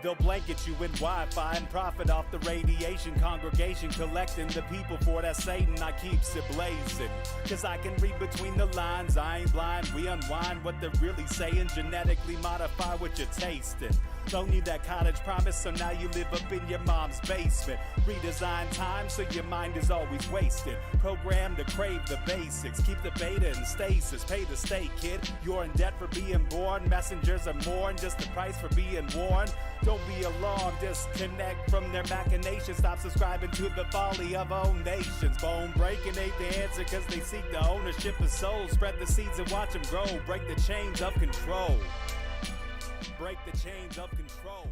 They'll blanket you in Wi-Fi and profit off the radiation. Congregation collecting the people for that Satan. I keeps it blazing, cause I can read between the lines. I ain't blind, we unwind what they're really saying. Genetically modify what you're tasting. Don't need that cottage promise, so now you live up in your mom's basement. Redesign time so your mind is always wasted. Programmed to crave the basics. Keep the beta in stasis. Pay the state, kid. You're in debt for being born. Messengers are more than just the price for being warned. Don't be alarmed, disconnect from their machinations. Stop subscribing to the folly of own nations. Bone breaking ain't the answer, cause they seek the ownership of souls. Spread the seeds and watch them grow. Break the chains of control. Break the chains of control.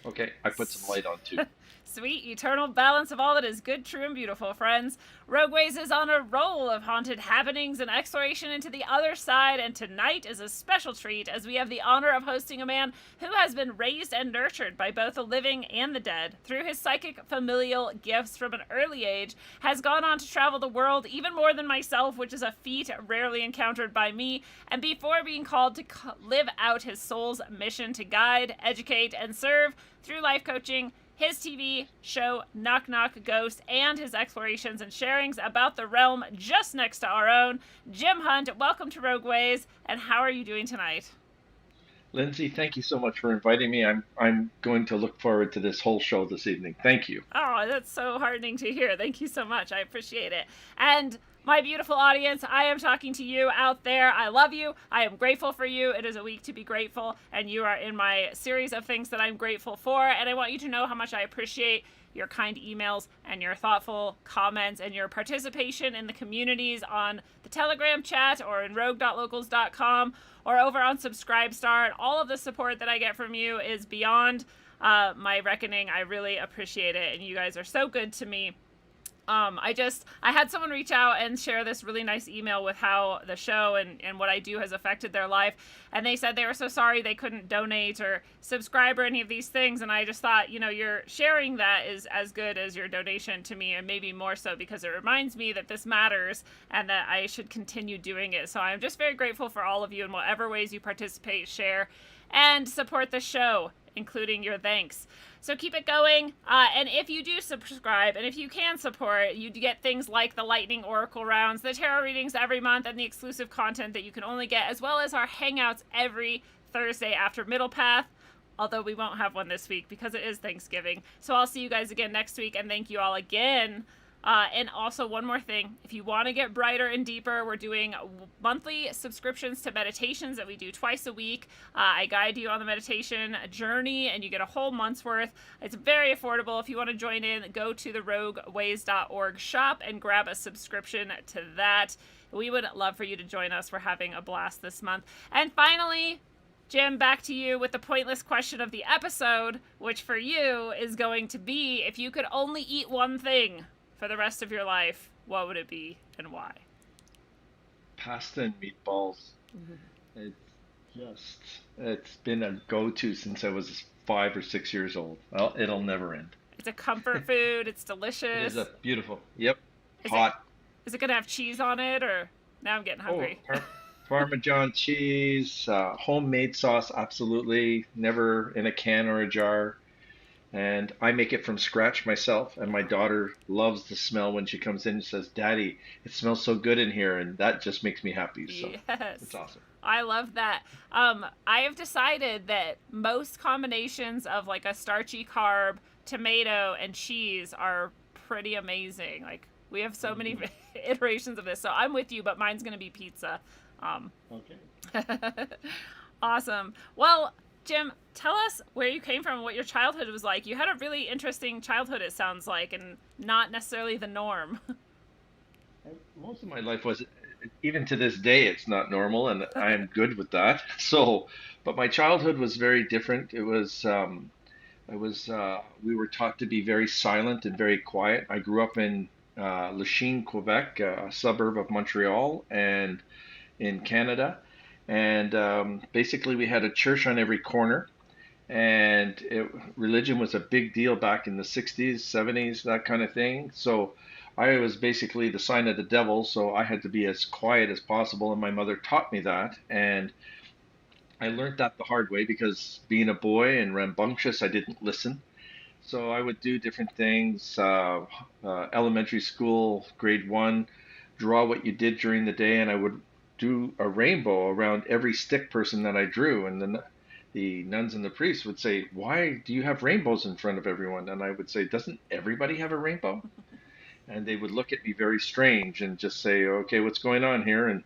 Okay, I put some light on too. Sweet eternal balance of all that is good, true, and beautiful, friends. Rogueways is on a roll of haunted happenings and exploration into the other side, and tonight is a special treat as we have the honor of hosting a man who has been raised and nurtured by both the living and the dead. Through his psychic familial gifts from an early age, has gone on to travel the world even more than myself, which is a feat rarely encountered by me, and before being called to live out his soul's mission to guide, educate, and serve through life coaching, his TV show Knock Knock Ghost, and his explorations and sharings about the realm just next to our own. Jim Hunt, welcome to Rogueways, and how are you doing tonight? Lindsay, thank you so much for inviting me. I'm going to look forward to this whole show this evening. Thank you. Oh, that's so heartening to hear. Thank you so much. I appreciate it. And my beautiful audience, I am talking to you out there. I love you. I am grateful for you. It is a week to be grateful, and you are in my series of things that I'm grateful for. And I want you to know how much I appreciate your kind emails and your thoughtful comments and your participation in the communities on the Telegram chat or in rogue.locals.com or over on Subscribestar. And all of the support that I get from you is beyond my reckoning. I really appreciate it, and you guys are so good to me. I had someone reach out and share this really nice email with how the show and what I do has affected their life. And they said they were so sorry they couldn't donate or subscribe or any of these things. And I just thought, you know, your sharing that is as good as your donation to me, and maybe more so, because it reminds me that this matters and that I should continue doing it. So I'm just very grateful for all of you in whatever ways you participate, share, and support the show, including your thanks. So keep it going, and if you do subscribe, and if you can support, you get things like the Lightning Oracle rounds, the tarot readings every month, and the exclusive content that you can only get, as well as our hangouts every Thursday after Middle Path, although we won't have one this week because it is Thanksgiving. So I'll see you guys again next week, and thank you all again. And also, one more thing, if you want to get brighter and deeper, we're doing monthly subscriptions to meditations that we do twice a week. I guide you on the meditation journey, and you get a whole month's worth. It's very affordable. If you want to join in, go to the rogueways.org shop and grab a subscription to that. We would love for you to join us. We're having a blast this month. And finally, Jim, back to you with the pointless question of the episode, which for you is going to be, if you could only eat one thing for the rest of your life, what would it be and why? Pasta and meatballs. It's been a go-to since I was 5 or 6 years old. Well, it'll never end. It's a comfort food. It's delicious. It is a beautiful. Yep. Hot. Is it going to have cheese on it, or now I'm getting hungry? Parmesan cheese, homemade sauce, absolutely. Never in a can or a jar. And I make it from scratch myself, and my daughter loves the smell when she comes in and says, "Daddy, it smells so good in here," and that just makes me happy. So yes. It's awesome. I love that. I have decided that most combinations of like a starchy carb, tomato, and cheese are pretty amazing. Like, we have so many iterations of this, so I'm with you, but mine's going to be pizza. Okay. Awesome. Well, Jim, tell us where you came from and what your childhood was like. You had a really interesting childhood, it sounds like, and not necessarily the norm. Most of my life was, even to this day, it's not normal, and I am good with that. So, but my childhood was very different. It was, we were taught to be very silent and very quiet. I grew up in Lachine, Quebec, a suburb of Montreal, and in Canada. And basically, we had a church on every corner, and religion was a big deal back in the 60s, 70s, that kind of thing. So I was basically the sign of the devil, so I had to be as quiet as possible, and my mother taught me that. And I learned that the hard way because being a boy and rambunctious, I didn't listen. So I would do different things. Elementary school, grade one, draw what you did during the day, and I would do a rainbow around every stick person that I drew. And then the nuns and the priests would say, "Why do you have rainbows in front of everyone?" And I would say, "Doesn't everybody have a rainbow?" And they would look at me very strange and just say, "Okay, what's going on here?" And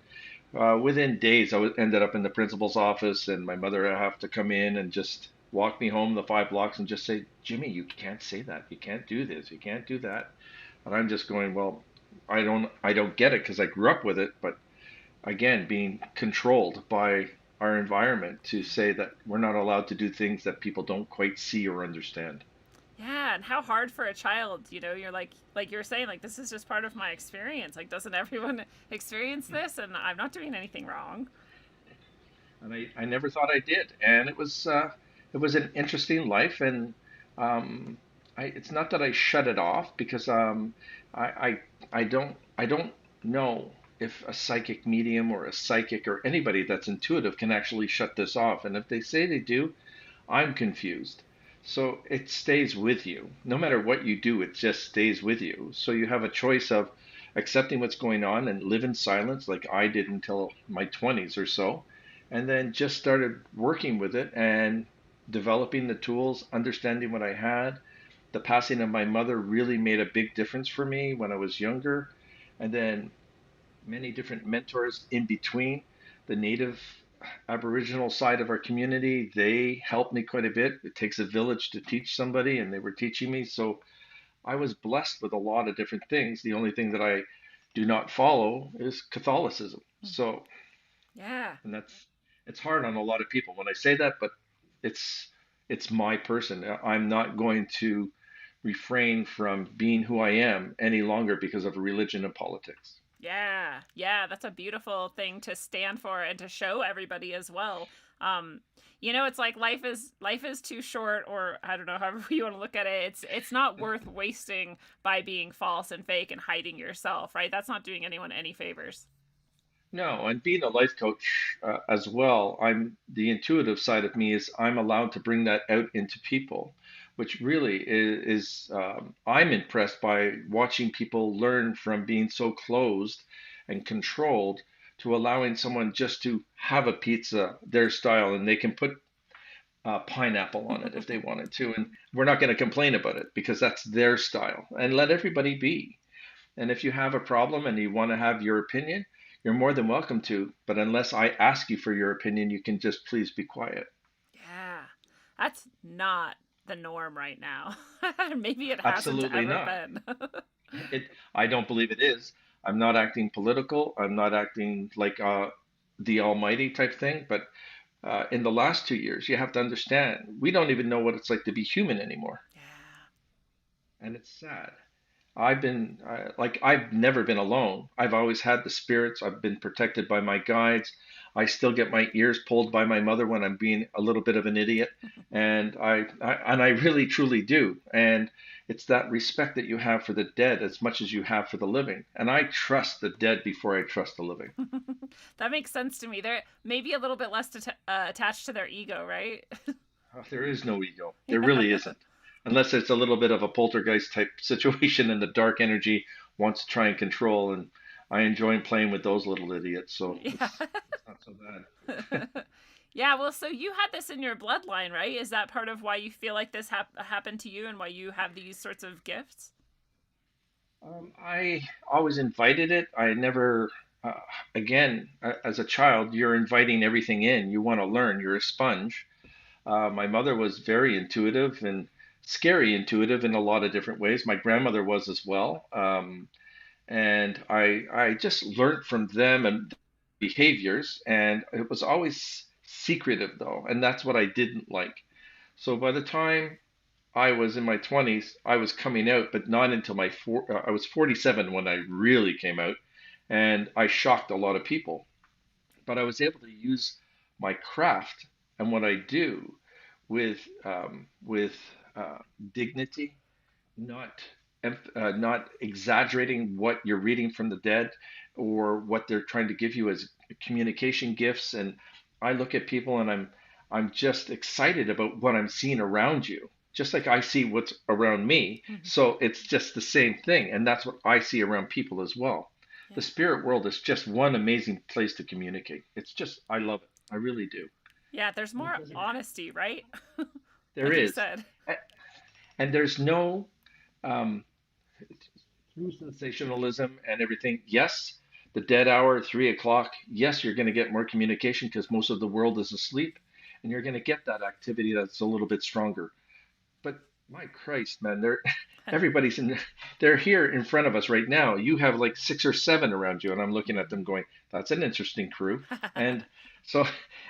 within days, ended up in the principal's office, and my mother would have to come in and just walk me home the 5 blocks and just say, "Jimmy, you can't say that. You can't do this. You can't do that." And I'm just going, "Well, I don't get it because I grew up with it." But again, being controlled by our environment to say that we're not allowed to do things that people don't quite see or understand. Yeah, and how hard for a child, you're like you're saying, like, this is just part of my experience. Like, doesn't everyone experience this? And I'm not doing anything wrong. And I never thought I did. And it was an interesting life. And um, it's not that I shut it off because I, I I don't know if a psychic medium or a psychic or anybody that's intuitive can actually shut this off. And if they say they do, I'm confused. So it stays with you. No matter what you do, it just stays with you. So you have a choice of accepting what's going on and live in silence like I did until my 20s or so, and then just started working with it and developing the tools, understanding what I had. The passing of my mother really made a big difference for me when I was younger. And then many different mentors in between. The native Aboriginal side of our community, they helped me quite a bit. It takes a village to teach somebody, and they were teaching me. So I was blessed with a lot of different things. The only thing that I do not follow is Catholicism. So, Yeah. and it's hard on a lot of people when I say that, but it's it's my person. I'm not going to refrain from being who I am any longer because of religion and politics. Yeah, yeah, that's a beautiful thing to stand for and to show everybody as well. Um, it's like life is too short, or I don't know, however you want to look at it. It's not worth wasting by being false and fake and hiding yourself, right? That's not doing anyone any favors. No, and being a life coach as well, I'm the intuitive side of me is I'm allowed to bring that out into people, which really is I'm impressed by watching people learn from being so closed and controlled to allowing someone just to have a pizza their style, and they can put pineapple on it if they wanted to, and we're not going to complain about it because that's their style, and let everybody be. And if you have a problem and you want to have your opinion, you're more than welcome to. But unless I ask you for your opinion, you can just please be quiet. Yeah, that's not the norm right now. Maybe it hasn't Absolutely ever not. been. I don't believe it is. I'm not acting political. I'm not acting like the almighty type thing. But in the last 2 years, you have to understand, we don't even know what it's like to be human anymore. Yeah. And it's sad. I've never been alone. I've always had the spirits. I've been protected by my guides. I still get my ears pulled by my mother when I'm being a little bit of an idiot, and I really truly do. And it's that respect that you have for the dead as much as you have for the living. And I trust the dead before I trust the living. That makes sense to me. They're maybe a little bit less attached to their ego, right? There is no ego. There Yeah. really isn't. Unless it's a little bit of a poltergeist type situation and the dark energy wants to try and control. And I enjoy playing with those little idiots. So Yeah. it's not so bad. Yeah, well, so you had this in your bloodline, right? Is that part of why you feel like this happened to you and why you have these sorts of gifts? I always invited it. I never, uh, again, as a child, you're inviting everything in. You want to learn. You're a sponge. My mother was very intuitive and scary intuitive in a lot of different ways. My grandmother was as well. And I just learned from them and behaviors, and it was always secretive though, and that's what I didn't like. So by the time I was in my 20s, I was coming out, but not until I was 47 when I really came out, and I shocked a lot of people. But I was able to use my craft and what I do with dignity, not not exaggerating what you're reading from the dead or what they're trying to give you as communication gifts. And I look at people and I'm just excited about what I'm seeing around you, just like I see what's around me. Mhm. So it's just the same thing, and that's what I see around people as well. The Yeah. spirit world is just one amazing place to communicate. It's just, I love it. I really do. Yeah, there's more honesty, right? There Like you is. said. And there's no um, through sensationalism and everything. Yes, the dead hour, 3 o'clock. Yes, you're going to get more communication because most of the world is asleep, and you're going to get that activity that's a little bit stronger. But my Christ, man, they're everybody's in. They're here in front of us right now. You have like 6 or 7 around you, and I'm looking at them going, "That's an interesting crew." And so,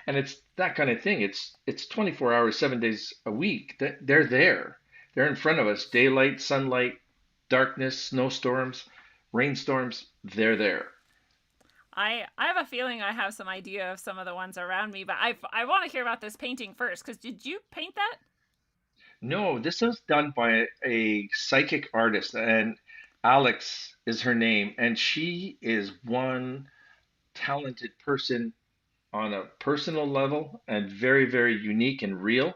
and it's that kind of thing. It's 24 hours, 7 days a week. They're there. They're in front of us. Daylight, sunlight, darkness, snowstorms, rainstorms. They're there. I have a feeling I have some idea of some of the ones around me, but I want to hear about this painting first because did you paint that? No, this was done by a psychic artist, and Alex is her name, and she is one talented person on a personal level and very, very unique and real,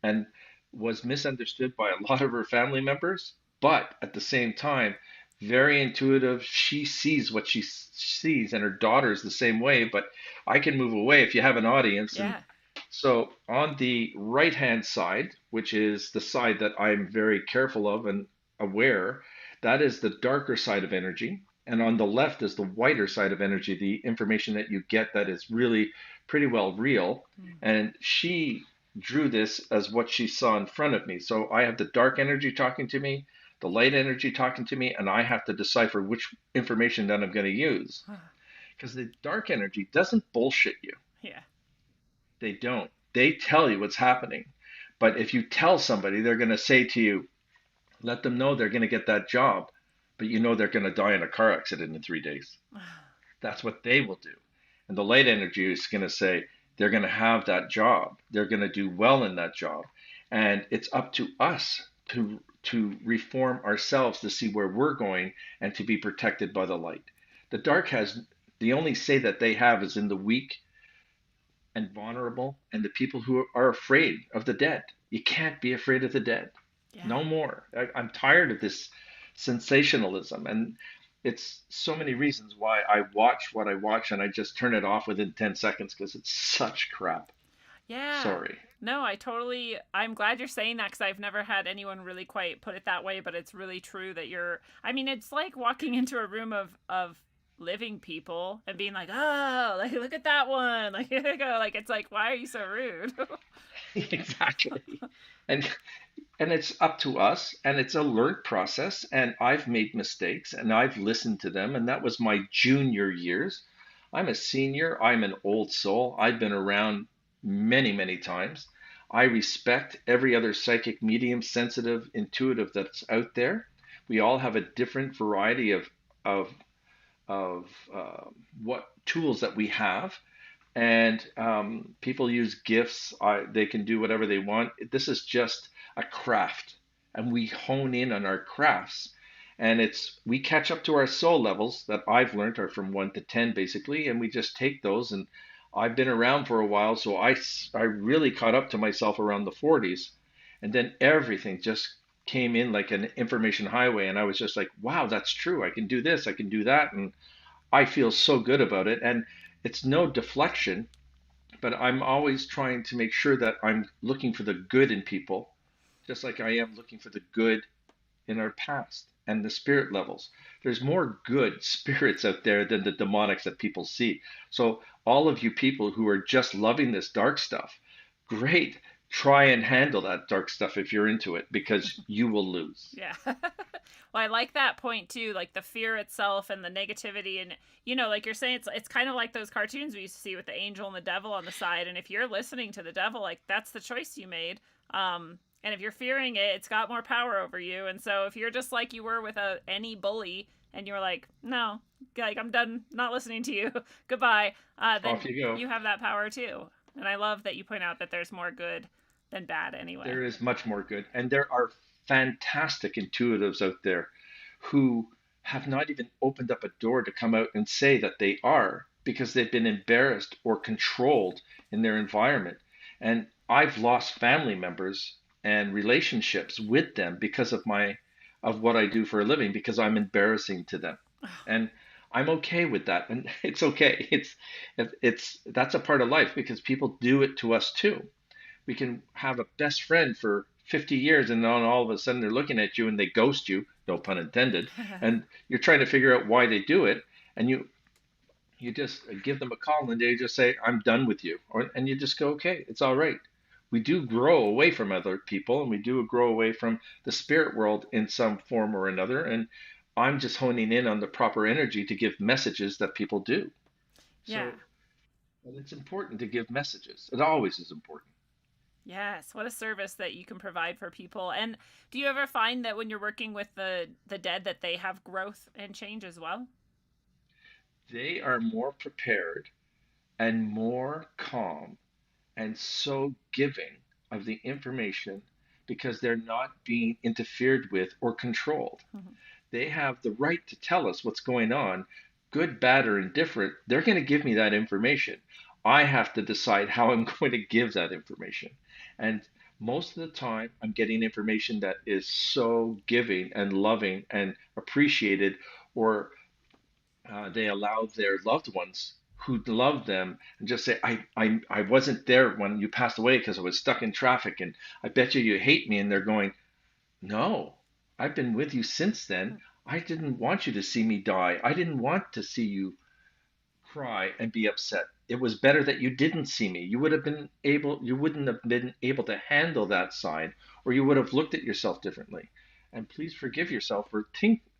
and was misunderstood by a lot of her family members, but at the same time, very intuitive. She sees what she sees, and her daughter is the same way, but I can move away if you have an audience. And Yeah. so on the right hand side, which is the side that I'm very careful of and aware, that is the darker side of energy. And on the left is the whiter side of energy, the information that you get that is really pretty well real. Mm. And she drew this as what she saw in front of me. So I have the dark energy talking to me, the light energy talking to me, and I have to decipher which information that I'm going to use. Because the dark energy doesn't bullshit you. Yeah. They don't. They tell you what's happening. But if you tell somebody, they're going to say to you, let them know they're going to get that job, but you know they're going to die in a car accident in 3 days. That's what they will do. And the light energy is going to say they're going to have that job. They're going to do well in that job. And it's up to us to reform ourselves to see where we're going and to be protected by the light. The dark has the only say that they have is in the weak and vulnerable and the people who are afraid of the dead. You can't be afraid of the dead. Yeah. No more. I'm tired of this sensationalism. And it's so many reasons why I watch what I watch and I just turn it off within 10 seconds because it's such crap. Yeah. Sorry. No, I'm glad you're saying that because I've never had anyone really quite put it that way, but it's really true that I mean, it's like walking into a room of living people and being like, oh, like, look at that one. Like, here they go. Like, it's like, why are you so rude? Exactly. And and it's up to us and it's a learned process and I've made mistakes and I've listened to them and that was my junior years. I'm a senior, I'm an old soul. I've been around many, many times. I respect every other psychic medium, sensitive, intuitive that's out there. We all have a different variety of of what tools that we have. And people use gifts. They can do whatever they want. This is just a craft, and we hone in on our crafts. And we catch up to our soul levels that I've learned are from 1 to 10 basically, and we just take those. And I've been around for a while, so I really caught up to myself around the 40s, and then everything just came in like an information highway, and I was just like, wow, that's true. I can do this, I can do that, and I feel so good about it. And it's no deflection, but I'm always trying to make sure that I'm looking for the good in people, just like I am looking for the good in our past and the spirit levels. There's more good spirits out there than the demonics that people see. So, all of you people who are just loving this dark stuff, great. Try and handle that dark stuff if you're into it because you will lose. Yeah. Well, I like that point too, like the fear itself and the negativity and like you're saying it's kind of like those cartoons we used to see with the angel and the devil on the side and if you're listening to the devil, like that's the choice you made. And if you're fearing it, it's got more power over you. And so if you're just like you were with any bully and you're like, "No, like I'm done not listening to you. Goodbye." Then Off you go. you have that power too. And I love that you point out that there's more good than bad anyway. There is much more good. And there are fantastic intuitives out there who have not even opened up a door to come out and say that they are because they've been embarrassed or controlled in their environment. And I've lost family members and relationships with them because of what I do for a living because I'm embarrassing to them. And I'm okay with that. And it's okay. It's that's a part of life because people do it to us too. We can have a best friend for 50 years and then all of a sudden they're looking at you and they ghost you, no pun intended, and you're trying to figure out why they do it, and you just give them a call and they just say, I'm done with you. And you just go, okay, it's all right. We do grow away from other people and we do grow away from the spirit world in some form or another. And I'm just honing in on the proper energy to give messages that people do. Yeah. So and it's important to give messages. It always is important. Yes, what a service that you can provide for people. And do you ever find that when you're working with the dead that they have growth and change as well? They are more prepared and more calm and so giving of the information because they're not being interfered with or controlled. Mm-hmm. They have the right to tell us what's going on, good, bad, or indifferent. They're going to give me that information. I have to decide how I'm going to give that information. And most of the time, I'm getting information that is so giving and loving and appreciated, or they allow their loved ones who love them and just say, I wasn't there when you passed away because I was stuck in traffic and I bet you hate me. And they're going, no, I've been with you since then. I didn't want you to see me die. I didn't want to see you cry and be upset. It was better that you didn't see me. You wouldn't have been able to handle that side, or you would have looked at yourself differently. And please forgive yourself for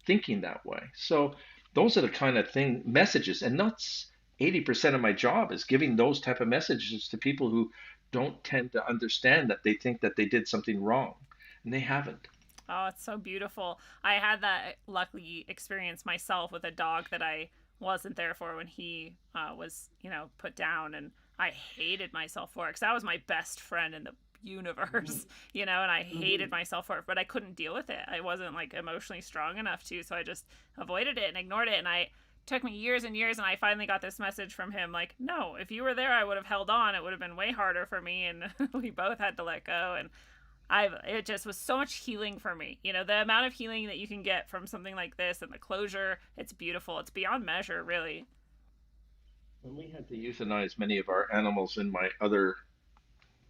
thinking that way. So those are the kind of messages, and that's 80% of my job is giving those type of messages to people who don't tend to understand that they think that they did something wrong, and they haven't. Oh, it's so beautiful. I had that lucky experience myself with a dog that I wasn't there for when he was, put down, and I hated myself for it because that was my best friend in the universe, and I hated myself for it, but I couldn't deal with it. I wasn't like emotionally strong enough to, so I just avoided it and ignored it. And it took me years and years, and I finally got this message from him like, no, if you were there, I would have held on. It would have been way harder for me, and we both had to let go. And it just was so much healing for me. The amount of healing that you can get from something like this and the closure, it's beautiful. It's beyond measure, really. When we had to euthanize many of our animals in my other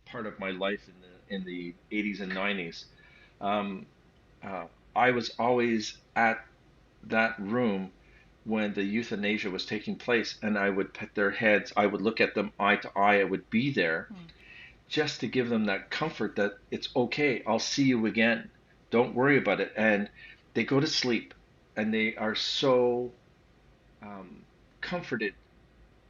part of my life in the 80s and 90s, um, I was always at that room when the euthanasia was taking place, and I would pet their heads. I would look at them eye to eye. I would be there just to give them that comfort that it's okay. I'll see you again. Don't worry about it. And they go to sleep, and they are so comforted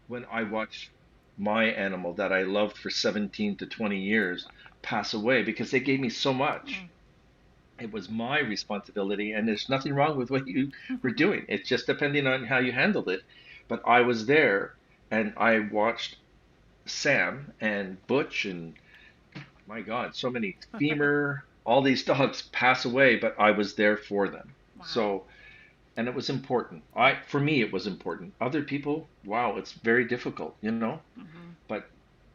when I watch my animal that I loved for 17 to 20 years pass away because they gave me so much. It was my responsibility, and there's nothing wrong with what you were doing. It's just depending on how you handled it. But I was there, and I watched Sam and Butch and, my God, so many Femur, all these dogs pass away, but I was there for them. Wow. So, and it was important. For me, it was important. Other people, wow, it's very difficult, but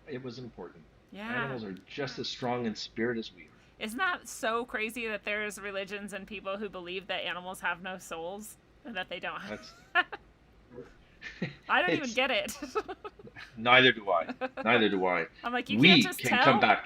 it was important. Yeah. Animals are just as strong in spirit as we are. Isn't that so crazy that there's religions and people who believe that animals have no souls and that they don't? I don't even get it. Neither do I. Neither do I. I'm like, you we can't just can tell? come back.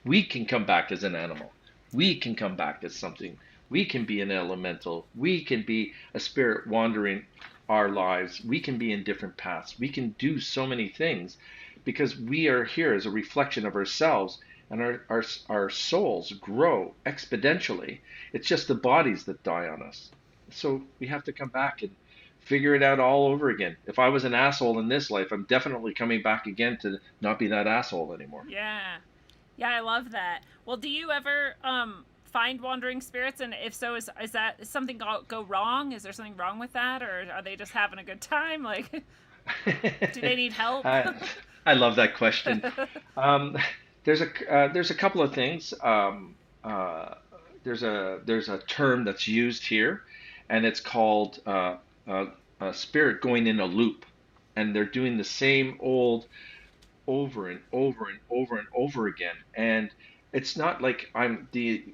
We can come back as an animal. We can come back as something. We can be an elemental. We can be a spirit wandering our lives. We can be in different paths. We can do so many things because we are here as a reflection of ourselves, and our souls grow exponentially. It's just the bodies that die on us. So we have to come back and figure it out all over again. If I was an asshole in this life, I'm definitely coming back again to not be that asshole anymore. Yeah. Yeah, I love that. Well, do you ever find wandering spirits? And if so, is something go wrong? Is there something wrong with that? Or are they just having a good time? Like, do they need help? I love that question. There's a couple of things. uh, there's a term that's used here, and it's called a spirit going in a loop, and they're doing the same old over and over and over and over again. And it's not like I'm the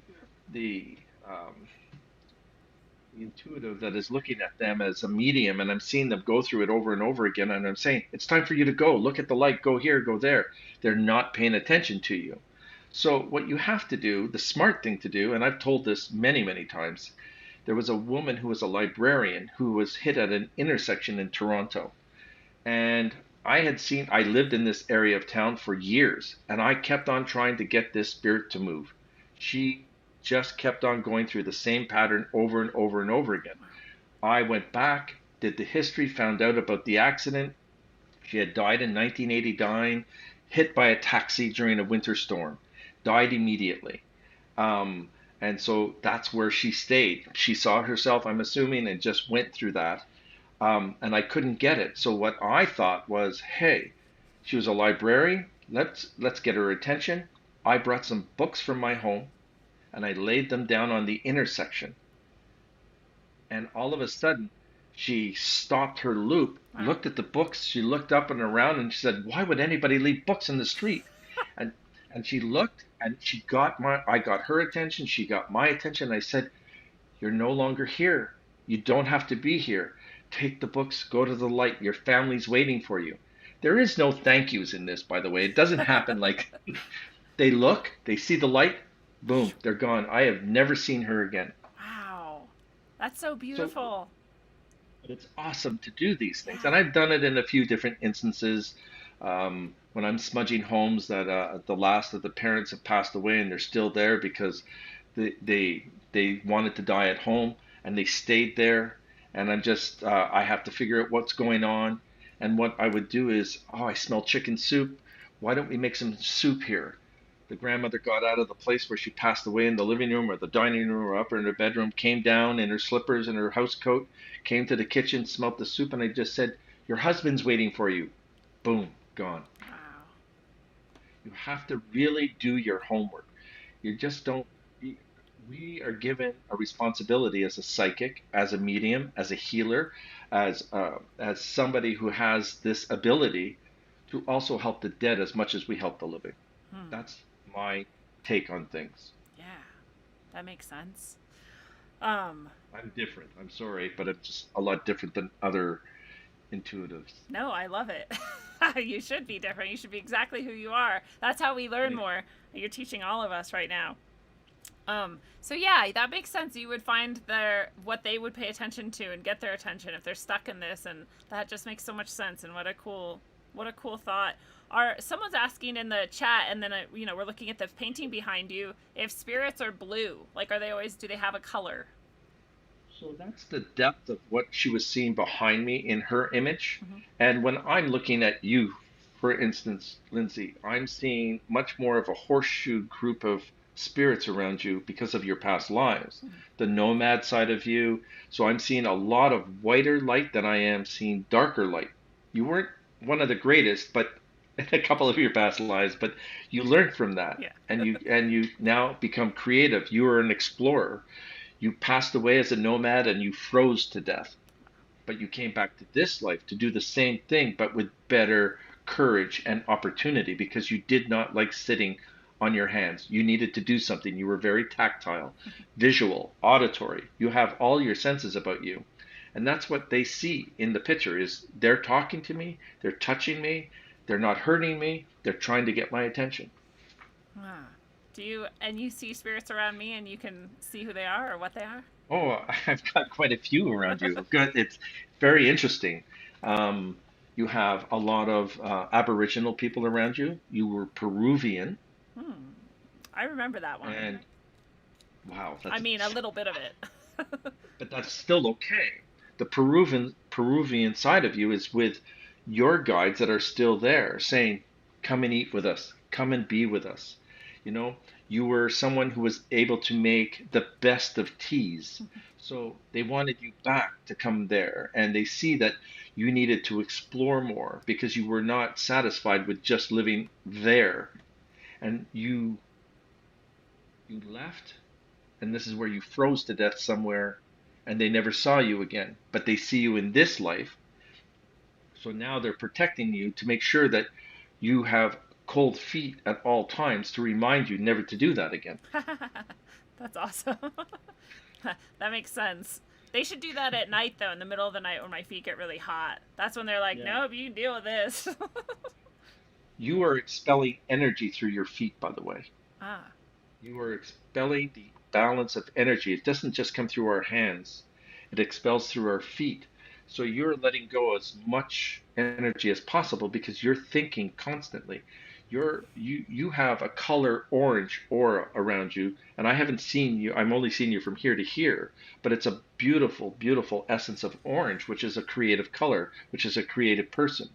um, the intuitive that is looking at them as a medium, and I'm seeing them go through it over and over again, and I'm saying it's time for you to go. Look at the light. Go here. Go there. They're not paying attention to you. So what you have to do, the smart thing to do, and I've told this many, many times, there was a woman who was a librarian who was hit at an intersection in Toronto. And I lived in this area of town for years, and I kept on trying to get this spirit to move. She just kept on going through the same pattern over and over and over again. I went back, did the history, found out about the accident. She had died in 1989, hit by a taxi during a winter storm, died immediately. And so that's where she stayed. She saw herself, I'm assuming, and just went through that. And I couldn't get it. So what I thought was, hey, she was a librarian. Let's get her attention. I brought some books from my home and I laid them down on the intersection. And all of a sudden, she stopped her loop, Wow. looked at the books. She looked up and around and she said, "Why would anybody leave books in the street?" And and she looked and I got her attention. She got my attention. I said, "You're no longer here. You don't have to be here. Take the books, go to the light. Your family's waiting for you." There is no thank yous in this, by the way. It doesn't happen like they look, they see the light, boom, they're gone. I have never seen her again. Wow. That's so So beautiful. it's awesome to do these things. And Yeah. I've done it in a few different instances. When I'm smudging homes that the last of the parents have passed away and they're still there because they wanted to die at home and they stayed there. And I have to figure out what's going on. And what I would do is, oh, I smell chicken soup. Why don't we make some soup here? The grandmother got out of the place where she passed away in the living room or the dining room or up in her bedroom, came down in her slippers and her house coat, came to the kitchen, smelt the soup, and I just said, "Your husband's waiting for you." Boom, gone. Wow. You have to really do your homework. You just don't. We are given a responsibility as a psychic, as a medium, as a healer, as somebody who has this ability to also help the dead as much as we help the living. Hmm. That's my take on things. Yeah. That makes sense. Um, I'm different. I'm sorry, but I'm just a lot different than other intuitives. no, I love it. You should be different. You should be exactly who you are. That's how we learn Thank more. You're teaching all of us right now. So yeah, that makes sense. You would find their what they would pay attention to and get their attention if they're stuck in this, and that just makes so much sense. And what a cool thought. Are someone's asking in the chat, and then we're looking at the painting behind you. If spirits are blue, like are they always? Do they have a color? So that's the depth of what she was seeing behind me in her image. Mm-hmm. And when I'm looking at you, for instance, Lindsay, I'm seeing much more of a horseshoe group of spirits around you because of your past lives. Mm-hmm. The nomad side of you. So I'm seeing a lot of whiter light than I am seeing darker light. You weren't one of the greatest, but in a couple of your past lives, but you learned from that Yeah. and you now become creative. You are an explorer. You passed away as a nomad and you froze to death, but you came back to this life to do the same thing, but with better courage and opportunity because you did not like sitting on your hands. You needed to do something. You were very tactile, visual, auditory. You have all your senses about you. And that's what they see in the picture is they're talking to me, they're touching me, they're not hurting me, they're trying to get my attention. Ah. Do you and you see spirits around me, and you can see who they are or what they are? Oh, I've got quite a few around you. Good. It's very interesting. Um, you have a lot of Aboriginal people around you. You were Peruvian, Hmm. I remember that one. and wow, I mean, a little bit of it. but that's still okay. The Peruvian side of you is with your guides that are still there, saying, "Come and eat with us. Come and be with us." You know, you were someone who was able to make the best of teas. So they wanted you back to come there, and they see that you needed to explore more because you were not satisfied with just living there. And You left, and this is where you froze to death somewhere, and they never saw you again, but they see you in this life. So now they're protecting you to make sure that you have cold feet at all times to remind you never to do that again. That's awesome. That makes sense. They should do that at night though, in the middle of the night when my feet get really hot. That's when they're like, Yeah. "Nope, you can deal with this." You are expelling energy through your feet, by the way. Ah, You are expelling the balance of energy. It doesn't just come through our hands, it expels through our feet. So you're letting go as much energy as possible because you're thinking constantly. You have a color orange aura around you, and I haven't seen you, I'm only seeing you from here to here, but it's a beautiful, beautiful essence of orange, which is a creative color, which is a creative person.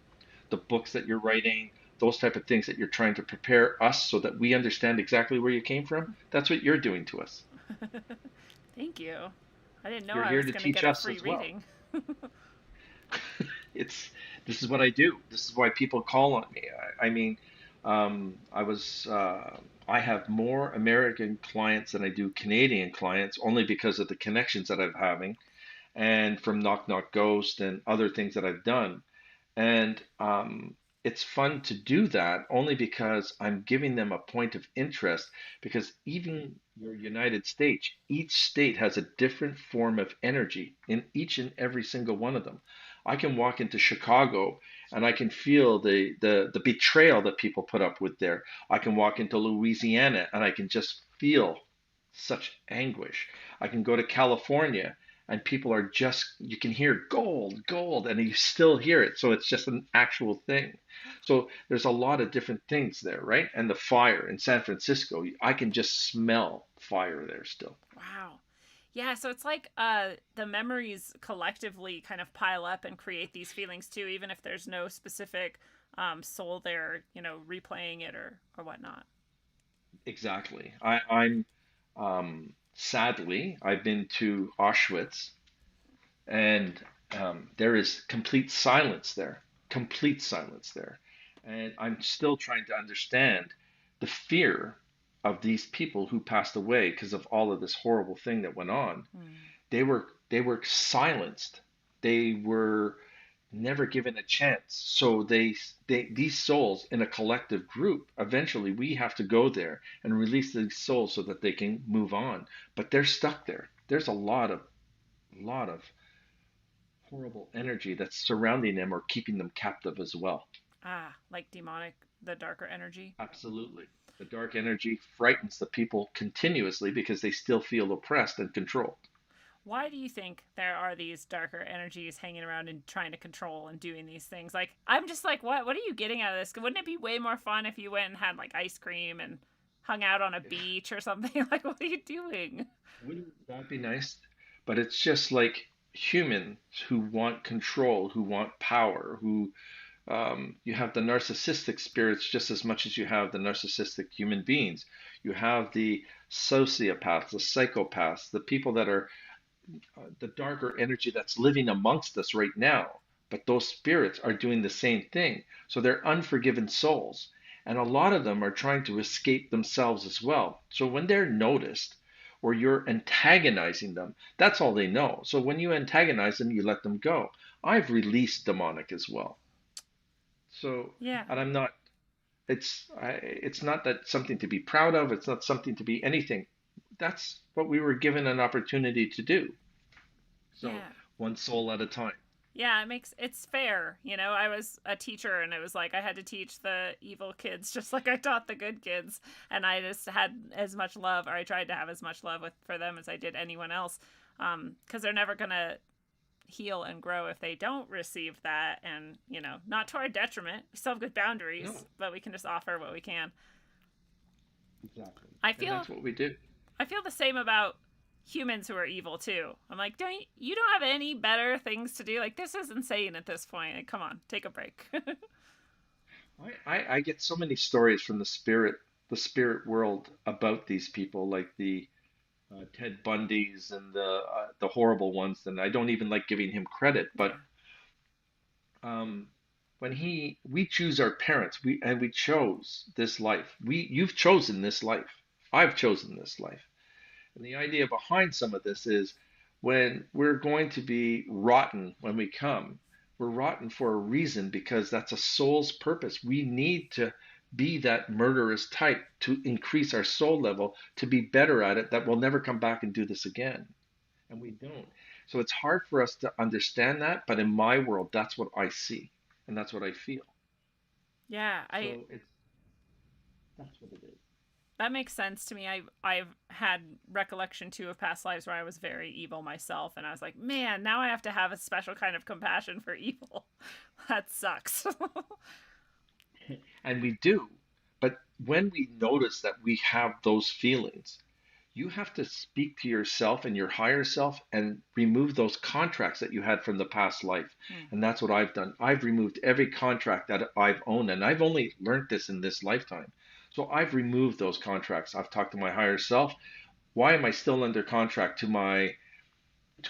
The books that you're writing, those type of things that you're trying to prepare us so that we understand exactly where you came from, that's what you're doing to us. thank you. I didn't know You're I here was to going to teach get a us free as well. reading. It's This is what I do. This is why people call on me. I mean, I have more American clients than I do Canadian clients, only because of the connections that I'm having, and from Knock Knock Ghost and other things that I've done. And it's fun to do that only because I'm giving them a point of interest. Because even your United States, each state has a different form of energy in each and every single one of them. I can walk into Chicago and I can feel the betrayal that people put up with there. I can walk into Louisiana and I can just feel such anguish. I can go to California and people are just, you can hear gold, gold, and you still hear it. So it's just an actual thing. So there's a lot of different things there, right? And the fire in San Francisco, I can just smell fire there still. Wow. Yeah, so it's like the memories collectively kind of pile up and create these feelings too, even if there's no specific soul there, replaying it or whatnot. Exactly. I'm sadly, I've been to Auschwitz, and there is complete silence there. And I'm still trying to understand the fear of these people who passed away because of all of this horrible thing that went on. Mm. They were silenced. They were never given a chance. So these souls in a collective group, eventually we have to go there and release these souls so that they can move on. But they're stuck there. There's a lot of horrible energy that's surrounding them or keeping them captive as well. Ah, like demonic, the darker energy. Absolutely. The dark energy frightens the people continuously because they still feel oppressed and controlled. Why do you think there are these darker energies hanging around and trying to control and doing these things? Like, I'm just like, what are you getting out of this? Wouldn't it be way more fun if you went and had like ice cream and hung out on a beach or something? Like, what are you doing? Wouldn't that be nice? But it's just like humans who want control, who want power, who you have the narcissistic spirits just as much as you have the narcissistic human beings. You have the sociopaths, the psychopaths, the people that are the darker energy that's living amongst us right now. But those spirits are doing the same thing. So they're unforgiven souls. And a lot of them are trying to escape themselves as well. So when they're noticed or you're antagonizing them, that's all they know. So when you antagonize them, you let them go. I've released demonic as well. So, Yeah. and I'm not, it's not that something to be proud of. It's not something to be anything. That's what we were given an opportunity to do. So Yeah. one soul at a time. Yeah, it's fair. I was a teacher and it was like I had to teach the evil kids just like I taught the good kids, and I just had as much love, or I tried to have as much love for them as I did anyone else. Cuz they're never going to heal and grow if they don't receive that, and not to our detriment. We still have good boundaries, No, but we can just offer what we can. exactly. I And feel that's what we do. I feel the same about humans who are evil too. I'm like, don't have any better things to do? Like, this is insane at this point. Like, come on, take a break. I get so many stories from the spirit world about these people, like the Ted Bundys and the horrible ones. And I don't even like giving him credit, but Yeah. um, when we choose our parents, we chose this life. You've chosen this life. I've chosen this life. And the idea behind some of this is when we're going to be rotten when we come, we're rotten for a reason because that's a soul's purpose. We need to be that murderous type to increase our soul level to be better at it, that we'll never come back and do this again. And we don't. So it's hard for us to understand that, but in my world, that's what I see and that's what I feel. Yeah, I So that's what it is. that makes sense to me. I've had recollection too of past lives where I was very evil myself, and I was like, man, now I have to have a special kind of compassion for evil. That sucks. And we do. But when we notice that we have those feelings, you have to speak to yourself and your higher self and remove those contracts that you had from the past life. And that's what I've done. I've removed every contract that I've owned, and I've only learned this in this lifetime. So I've removed those contracts. I've talked to my higher self. Why am I still under contract to my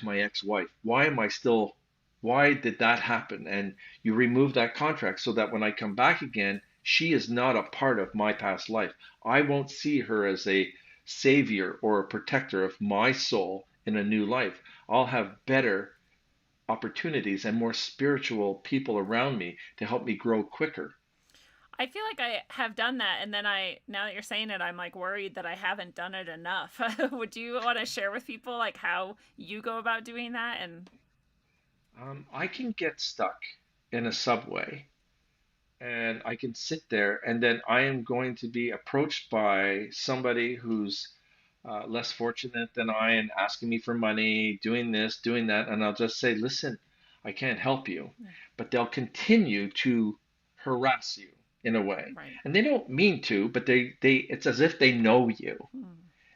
ex-wife? Why did that happen? And you remove that contract so that when I come back again, she is not a part of my past life. I won't see her as a savior or a protector of my soul in a new life. I'll have better opportunities and more spiritual people around me to help me grow quicker. I feel like I have done that, and then now that you're saying it, I'm like worried that I haven't done it enough. Would you want to share with people like how you go about doing that? And I can get stuck in a subway and I can sit there, and then I am going to be approached by somebody who's less fortunate than I and asking me for money, doing this, doing that, and I'll just say, listen, I can't help you. But they'll continue to harass you in a way. right. And they don't mean to, but they it's as if they know you. Hmm.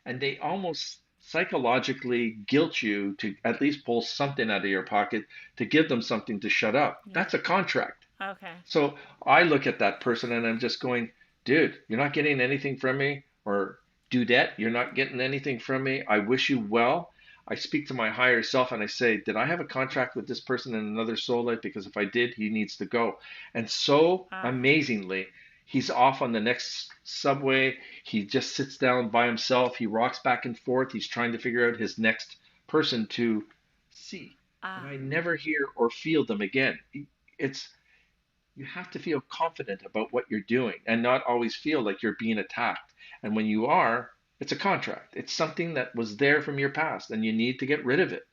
And they almost psychologically guilt you to at least pull something out of your pocket to give them something to shut up. Yeah. That's a contract. Okay. So I look at that person and I'm just going, dude, you're not getting anything from me, or dudette, you're not getting anything from me. I wish you well. I speak to my higher self and I say, did I have a contract with this person in another soul life? Because if I did, he needs to go. And so Ah. amazingly, he's off on the next subway. He just sits down by himself. He rocks back and forth. He's trying to figure out his next person to see. And Ah. I never hear or feel them again. It's You have to feel confident about what you're doing and not always feel like you're being attacked. And when you are, it's a contract. It's something that was there from your past and you need to get rid of it.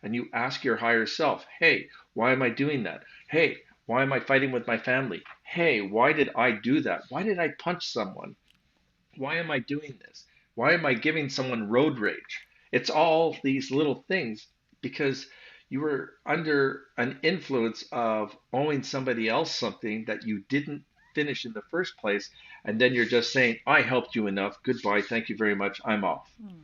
And you ask your higher self, hey, why am I doing that? Hey, why am I fighting with my family? Hey, why did I do that? Why did I punch someone? Why am I doing this? Why am I giving someone road rage? It's all these little things because you were under an influence of owing somebody else something that you didn't finish in the first place. And then you're just saying, I helped you enough. Goodbye. Thank you very much. I'm off. Hmm.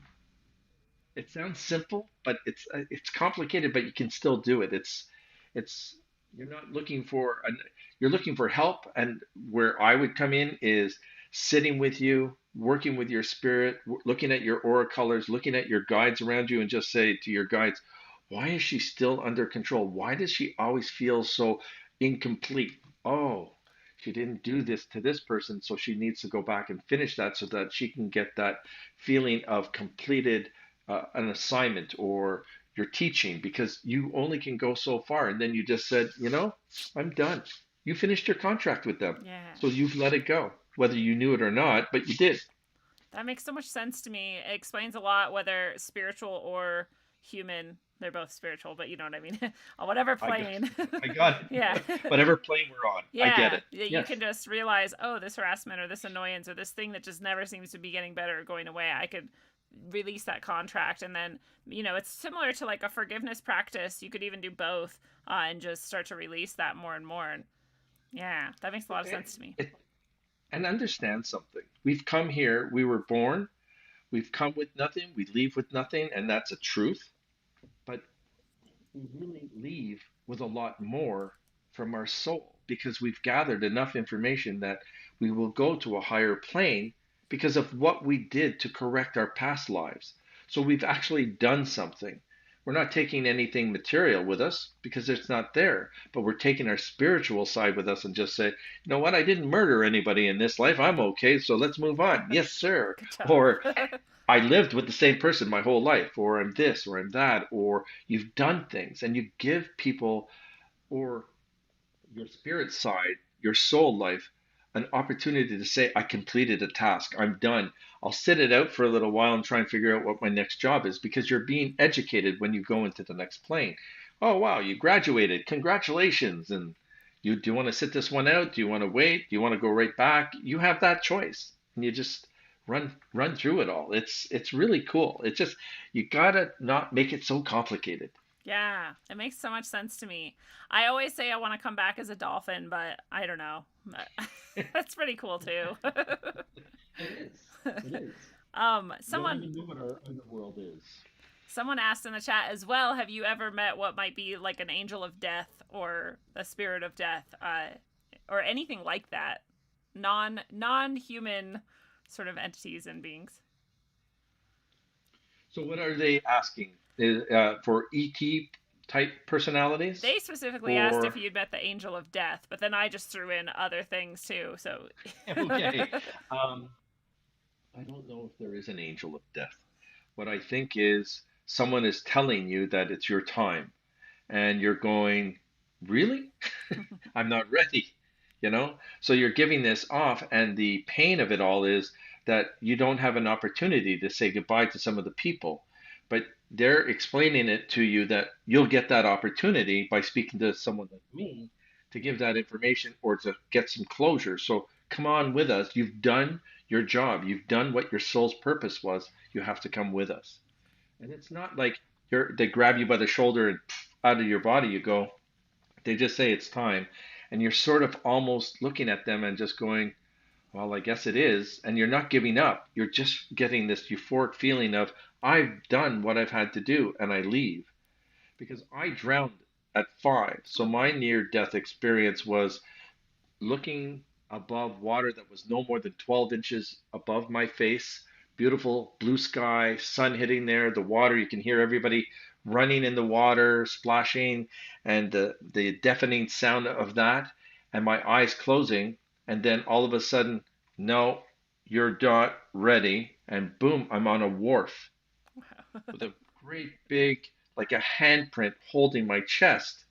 It sounds simple, but it's complicated, but you can still do it. It's you're not looking for you're looking for help, and where I would come in is sitting with you, working with your spirit, looking at your aura colors, looking at your guides around you, and just say to your guides, why is she still under control? Why does she always feel so incomplete? Oh, she didn't do this to this person, so she needs to go back and finish that so that she can get that feeling of completed an assignment or your teaching, because you only can go so far. And then you just said, I'm done. You finished your contract with them. Yeah. So you've let it go, whether you knew it or not, but you did. That makes so much sense to me. It explains a lot, whether spiritual or human. They're both spiritual, but you know what I mean. On whatever plane. I got it. Yeah. Whatever plane we're on. Yeah. I get it. You Yes. can just realize, oh, this harassment or this annoyance or this thing that just never seems to be getting better or going away. I could release that contract, and then it's similar to like a forgiveness practice. You could even do both and just start to release that more and more. And yeah, that makes a lot of sense to me. And understand something. We've come here, we were born, we've come with nothing, we leave with nothing, and that's a truth. But we really leave with a lot more from our soul because we've gathered enough information that we will go to a higher plane because of what we did to correct our past lives. So we've actually done something. we're not taking anything material with us because it's not there, but we're taking our spiritual side with us and just say, you know what, I didn't murder anybody in this life. I'm okay, so let's move on. Yes, sir. Good job. Or I lived with the same person my whole life, or I'm this, or I'm that, or you've done things and you give people, or your spirit side, your soul life, an opportunity to say, I completed a task, I'm done. I'll sit it out for a little while and try and figure out what my next job is because you're being educated when you go into the next plane. Oh, wow, you graduated. Congratulations. And do you want to sit this one out? Do you want to wait? Do you want to go right back? You have that choice. And you just run through it all. It's really cool. It's just you gotta not make it so complicated. Yeah, it makes so much sense to me. I always say I want to come back as a dolphin, but I don't know. That's pretty cool too. It is. It is. Someone Don't even know what our underworld is. someone asked in the chat as well, have you ever met what might be like an angel of death or a spirit of death, or anything like that? Non-human sort of entities and beings. So what are they asking? For ET type personalities? They specifically asked Or if you'd met the angel of death, but then I just threw in other things too. So okay. I don't know if there is an angel of death. What I think is someone is telling you that it's your time, and you're going, really? I'm not ready, you know? So you're giving this off, and the pain of it all is that you don't have an opportunity to say goodbye to some of the people. But they're explaining it to you that you'll get that opportunity by speaking to someone like me to give that information or to get some closure. So come on with us. You've done your job. You've done what your soul's purpose was. You have to come with us. And it's not like they grab you by the shoulder and out of your body you go. They just say it's time. And you're sort of almost looking at them and just going, well, I guess it is. And you're not giving up. You're just getting this euphoric feeling of, I've done what I've had to do and I leave. Because I drowned at 5. So my near death experience was looking above water that was no more than 12 inches above my face. Beautiful blue sky, sun hitting there, the water, you can hear everybody running in the water, splashing, and the deafening sound of that, and my eyes closing. And then all of a sudden, no, you're not ready. And boom, I'm on a wharf with a great big, like a handprint holding my chest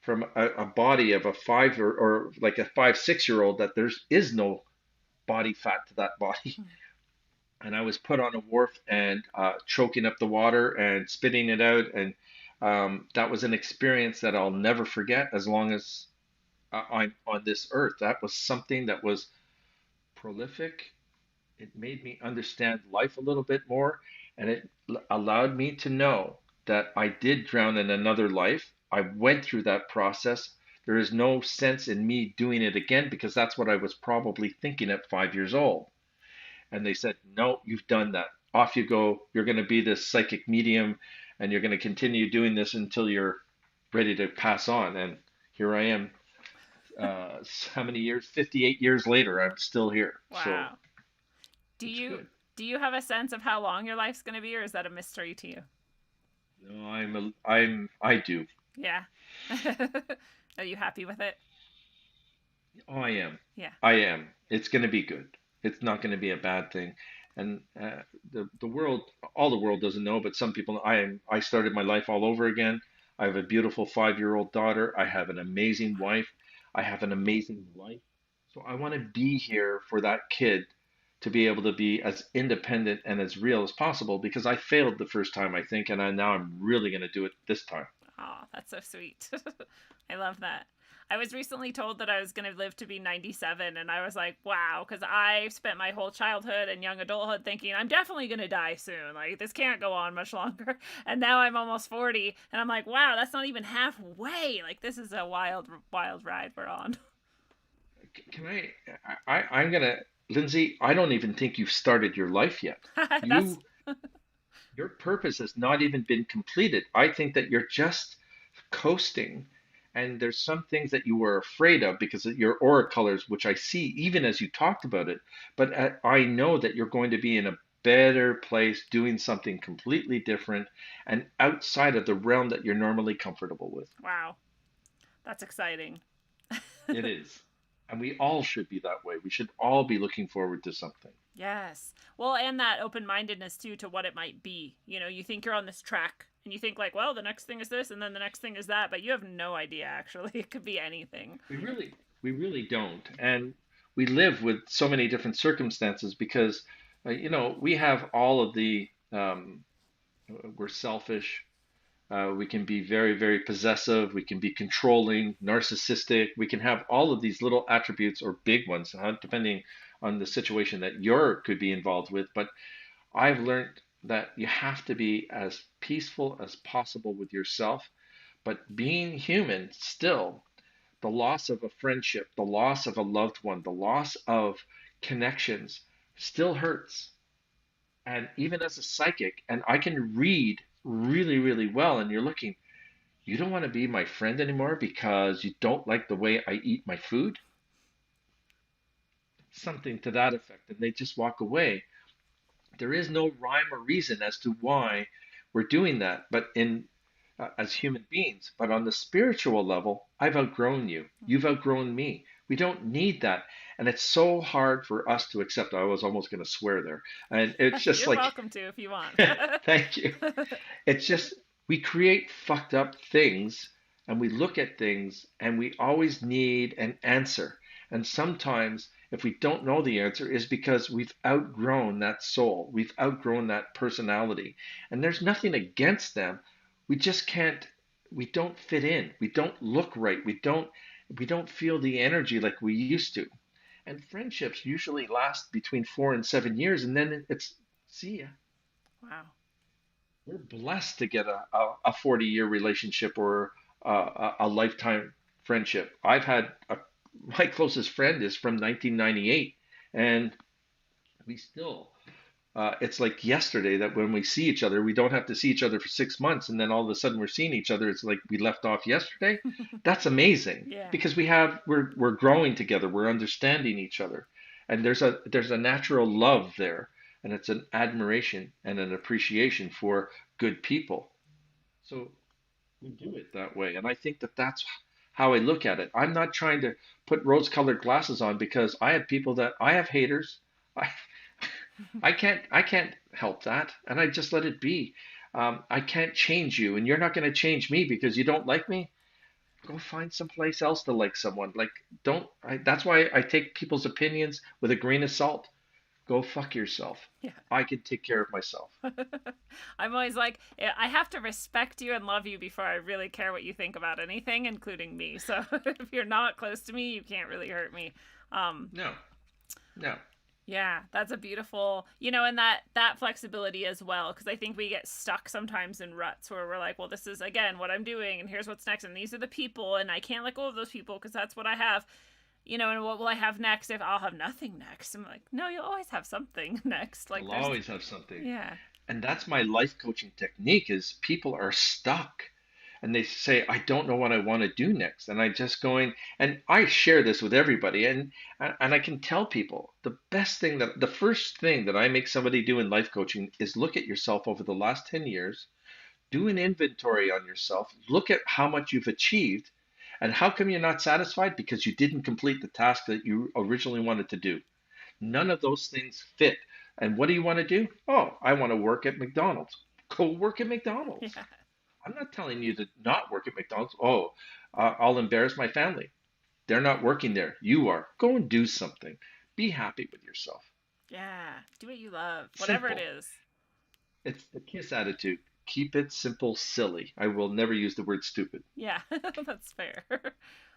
from a body of a 5 or like a 5, 6 year old that there is no body fat to that body. And I was put on a wharf and choking up the water and spitting it out. And that was an experience that I'll never forget as long as I'm on this earth. That was something that was prolific. It made me understand life a little bit more. And it allowed me to know that I did drown in another life. I went through that process. There is no sense in me doing it again because that's what I was probably thinking at 5 years old. And they said, no, you've done that. Off you go. You're going to be this psychic medium and you're going to continue doing this until you're ready to pass on. And here I am. How many years? 58 years later, I'm still here. Wow. So Do it's you good. do you have a sense of how long your life's going to be, or is that a mystery to you? No, I do. Yeah. Are you happy with it? Oh, I am. Yeah. I am. It's going to be good. It's not going to be a bad thing. And the world, all the world doesn't know, but some people know. I started my life all over again. I have a beautiful 5 year old daughter. I have an amazing wife. I have an amazing life. So I want to be here for that kid to be able to be as independent and as real as possible because I failed the first time, I think, and now I'm really going to do it this time. Oh, that's so sweet. I love that. I was recently told that I was going to live to be 97, and I was like, wow, because I spent my whole childhood and young adulthood thinking I'm definitely going to die soon. Like, this can't go on much longer. And now I'm almost 40, and I'm like, wow, that's not even halfway. Like, this is a wild, wild ride we're on. Can I'm going to, Lindsay, I don't even think you've started your life yet. That's Your purpose has not even been completed. I think that you're just coasting. And there's some things that you were afraid of because of your aura colors, which I see even as you talked about it. But I know that you're going to be in a better place doing something completely different and outside of the realm that you're normally comfortable with. Wow, that's exciting. It is. And we all should be that way. We should all be looking forward to something. Yes. Well, and that open mindedness too to what it might be. You know, you think you're on this track and you think, like, well, the next thing is this and then the next thing is that, but you have no idea actually. It could be anything. We really don't. And we live with so many different circumstances because, we have all of we're selfish. We can be very, very possessive. We can be controlling, narcissistic. We can have all of these little attributes or big ones, depending on the situation that you could be involved with. But I've learned that you have to be as peaceful as possible with yourself. But being human, still, the loss of a friendship, the loss of a loved one, the loss of connections still hurts. And even as a psychic, and I can read really, really well, and you're looking, you don't want to be my friend anymore because you don't like the way I eat my food, something to that effect, and they just walk away. There is no rhyme or reason as to why we're doing that, but as human beings, but on the spiritual level, I've outgrown you. You've outgrown me. We don't need that. And it's so hard for us to accept. I was almost going to swear there. And it's just You're like, welcome to if you want. thank you. It's just, we create fucked up things and we look at things and we always need an answer. And sometimes, if we don't know the answer, is because we've outgrown that soul, we've outgrown that personality. And there's nothing against them. We just can't, we don't fit in. We don't look right. We don't feel the energy like we used to. And friendships usually last between 4 and 7 years, and then it's see ya. Wow. We're blessed to get a 40-year relationship or a lifetime friendship. My closest friend is from 1998, and we still, it's like yesterday that when we see each other, we don't have to see each other for 6 months, and then all of a sudden we're seeing each other. It's like we left off yesterday. That's amazing Yeah. because we're growing together, we're understanding each other, and there's a natural love there, and it's an admiration and an appreciation for good people. So we do it that way, and I think that that's how I look at it. I'm not trying to put rose-colored glasses on because I have people that I have haters. I I can't help that, and I just let it be. I can't change you, and you're not going to change me because you don't like me. Go find someplace else to like someone. Like, don't. That's why I take people's opinions with a grain of salt. Go fuck yourself. Yeah. I can take care of myself. I'm always like, I have to respect you and love you before I really care what you think about anything, including me. So if you're not close to me, you can't really hurt me. No, no. Yeah, that's a beautiful, and that flexibility as well, because I think we get stuck sometimes in ruts where we're like, well, this is again what I'm doing, and here's what's next, and these are the people, and I can't let go of those people because that's what I have, and what will I have next if I'll have nothing next? I'm like, no, you'll always have something next. Like You'll there's, always have something. yeah, And that's my life coaching technique is people are stuck and they say, I don't know what I want to do next. And I just going, and I share this with everybody. And I can tell people the first thing that I make somebody do in life coaching is look at yourself over the last 10 years, do an inventory on yourself, look at how much you've achieved. And how come you're not satisfied? Because you didn't complete the task that you originally wanted to do. None of those things fit. And what do you want to do? Oh, I want to work at McDonald's. Go work at McDonald's. yeah, I'm not telling you to not work at McDonald's. Oh, I'll embarrass my family. They're not working there. You are. Go and do something. Be happy with yourself. yeah. Do what you love, whatever it Simple. is. It's the KISS attitude. Keep it simple, silly. I will never use the word stupid. Yeah, that's fair.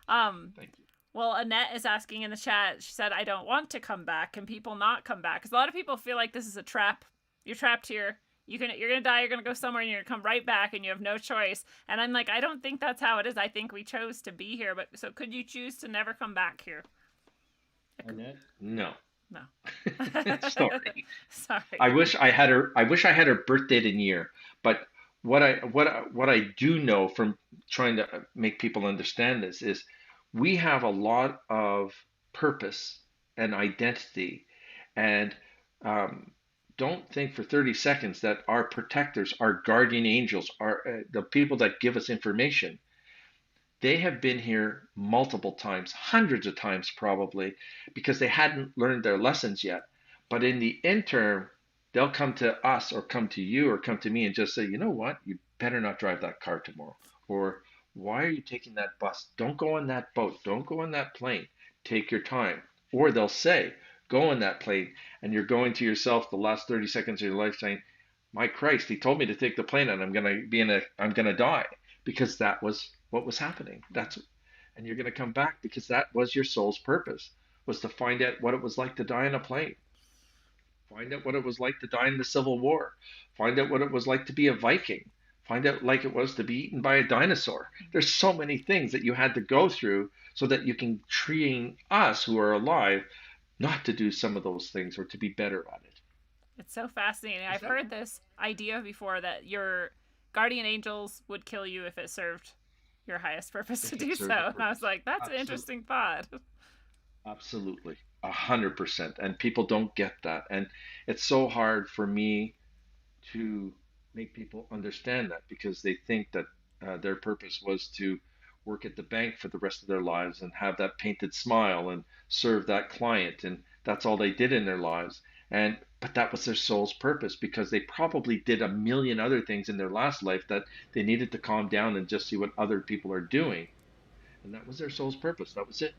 Um, Thank you. Well, Annette is asking in the chat. She said, "I don't want to come back. Can people not come back? Because a lot of people feel like this is a trap. You're trapped here. You're gonna die. You're gonna go somewhere, and you're gonna come right back, and you have no choice." And I'm like, I don't think that's how it is. I think we chose to be here. But so, could you choose to never come back here? Annette? No. No. Sorry. Sorry. I wish I had her birth date and year. But what I do know from trying to make people understand this is we have a lot of purpose and identity and um, don't think for 30 seconds that our protectors, our guardian angels, are the people that give us information. They have been here multiple times, hundreds of times probably, because they hadn't learned their lessons yet. But in the interim, they'll come to us or come to you or come to me and just say, you know what? You better not drive that car tomorrow. Or why are you taking that bus? Don't go on that boat. Don't go on that plane. Take your time. Or they'll say, go on that plane. And you're going to yourself the last 30 seconds of your life saying, my Christ, he told me to take the plane and I'm going to die, because that was what was happening. And you're going to come back because that was your soul's purpose, was to find out what it was like to die in a plane. Find out what it was like to die in the Civil War. Find out what it was like to be a Viking. Find out like it was to be eaten by a dinosaur. There's so many things that you had to go through so that you can train us who are alive not to do some of those things or to be better at it. It's so fascinating. I've heard this idea before that your guardian angels would kill you if it served your highest purpose to do so. And I was like, that's an interesting thought. Absolutely. 100%. And people don't get that. And it's so hard for me to make people understand that, because they think that their purpose was to work at the bank for the rest of their lives and have that painted smile and serve that client. And that's all they did in their lives. But that was their soul's purpose, because they probably did a million other things in their last life that they needed to calm down and just see what other people are doing. And that was their soul's purpose. That was it.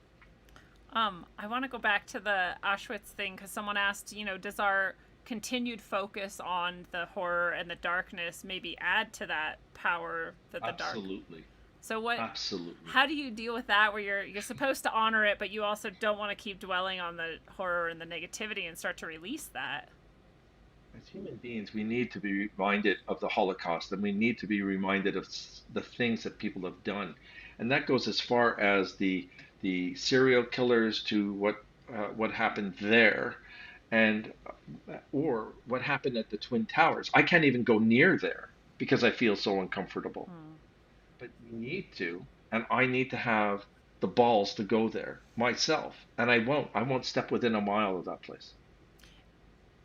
I want to go back to the Auschwitz thing, because someone asked, does our continued focus on the horror and the darkness maybe add to that power that the dark? Absolutely. So what? Absolutely. How do you deal with that, where you're supposed to honor it, but you also don't want to keep dwelling on the horror and the negativity and start to release that? As human beings, we need to be reminded of the Holocaust, and we need to be reminded of the things that people have done, and that goes as far as the serial killers to what happened there, and or what happened at the Twin Towers. I can't even go near there because I feel so uncomfortable. But you need to, and I need to have the balls to go there myself, and I won't step within a mile of that place.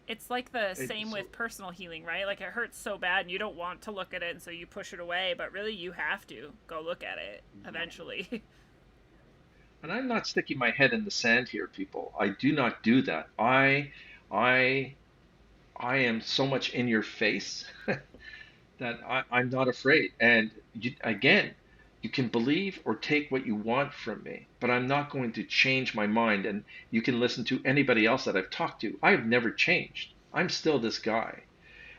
It's like the same with personal healing, right? Like, it hurts so bad and you don't want to look at it, and so you push it away, but really you have to go look at it eventually. And I'm not sticking my head in the sand here, people. I do not do that. I am so much in your face that I'm not afraid. And again, you can believe or take what you want from me, but I'm not going to change my mind. And you can listen to anybody else that I've talked to. I've never changed. I'm still this guy.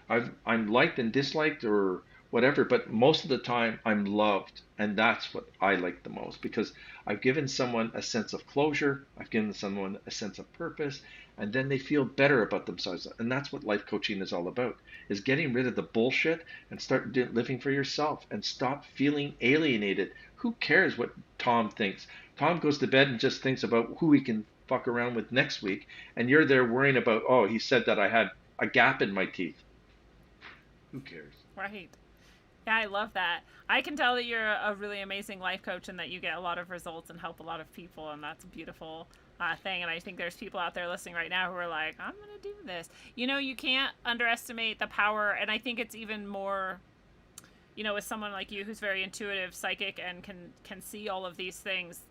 I'm liked and disliked or whatever, but most of the time I'm loved. And that's what I like the most, because I've given someone a sense of closure. I've given someone a sense of purpose, and then they feel better about themselves. And that's what life coaching is all about, is getting rid of the bullshit and start living for yourself and stop feeling alienated. Who cares what Tom thinks? Tom goes to bed and just thinks about who he can fuck around with next week. And you're there worrying about, oh, he said that I had a gap in my teeth. Who cares? Right. Yeah, I love that. I can tell that you're a really amazing life coach and that you get a lot of results and help a lot of people, and that's a beautiful thing. And I think there's people out there listening right now who are like, I'm going to do this. You can't underestimate the power, and I think it's even more, with someone like you who's very intuitive, psychic, and can see all of these things.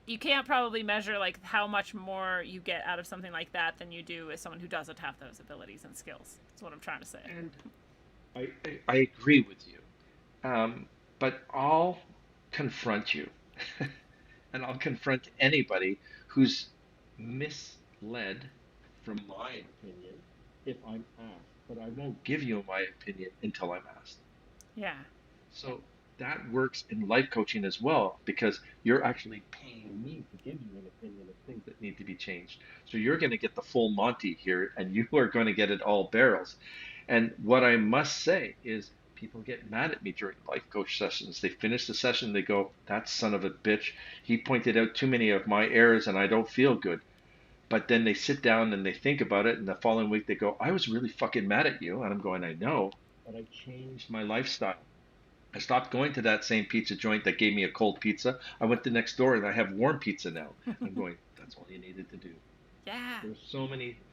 You can't probably measure like how much more you get out of something like that than you do as someone who doesn't have those abilities and skills. That's what I'm trying to say. And I agree with you, but I'll confront you, and I'll confront anybody who's misled from my opinion if I'm asked. But I won't give you my opinion until I'm asked. Yeah. So that works in life coaching as well, because you're actually paying me to give you an opinion of things that need to be changed. So you're going to get the full Monty here, and you are going to get it all barrels. And what I must say is, people get mad at me during life coach sessions. They finish the session, they go, that son of a bitch, he pointed out too many of my errors and I don't feel good. But then they sit down and they think about it, and the following week they go, I was really fucking mad at you. And I'm going, I know, but I changed my lifestyle. I stopped going to that same pizza joint that gave me a cold pizza. I went to next door and I have warm pizza now. I'm going, that's all you needed to do. Yeah. There's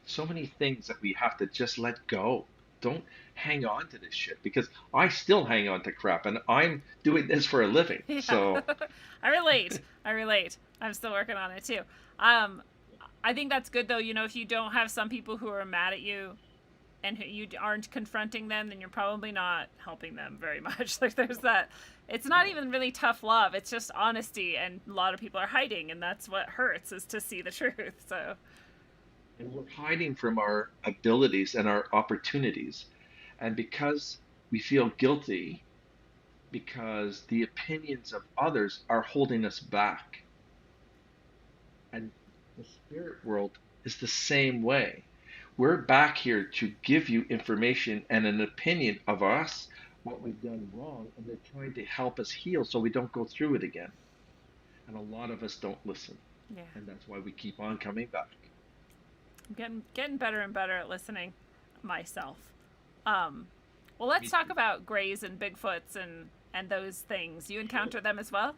so many things that we have to just let go. Don't hang on to this shit because I still hang on to crap and I'm doing this for a living. Yeah. So, I relate. I relate. I'm still working on it too. Um, I think that's good though. You know, if you don't have some people who are mad at you and who you aren't confronting them, then you're probably not helping them very much. Like there's that. It's not no. even really tough love. It's just honesty, and a lot of people are hiding, and that's what hurts is to see the truth. So And we're hiding from our abilities and our opportunities. And because we feel guilty, because the opinions of others are holding us back. And the spirit world is the same way. We're back here to give you information and an opinion of us, what we've done wrong, and they're trying to help us heal so we don't go through it again. And a lot of us don't listen. yeah, And that's why we keep on coming back. I'm getting better and better at listening myself. Um, well, let's Me talk too. about Greys and Bigfoots and those things. You Sure. encounter them as well?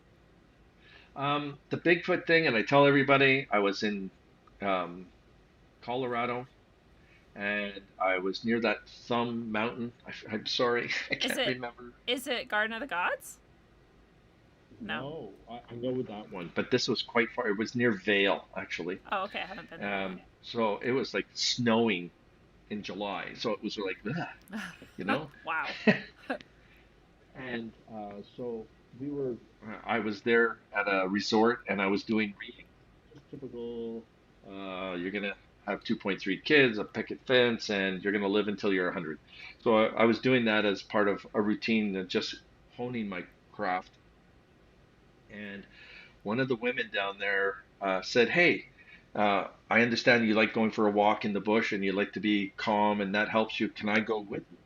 The Bigfoot thing, and I tell everybody I was in um, Colorado and I was near that Thumb Mountain. I'm sorry, I Is can't it remember. Garden of the Gods? No. No, I know that one, but this was quite far. It was near Vale, actually. Oh, okay. I haven't been there. So it was like snowing in July. So it was like, ugh, you know? Wow. And so I was there at a resort and I was doing reading. Just typical, you're going to have 2.3 kids, a picket fence, and you're going to live until you're 100. So I was doing that as part of a routine and just honing my craft. And one of the women down there said, "Hey, I understand you like going for a walk in the bush and you like to be calm and that helps you. Can I go with you?"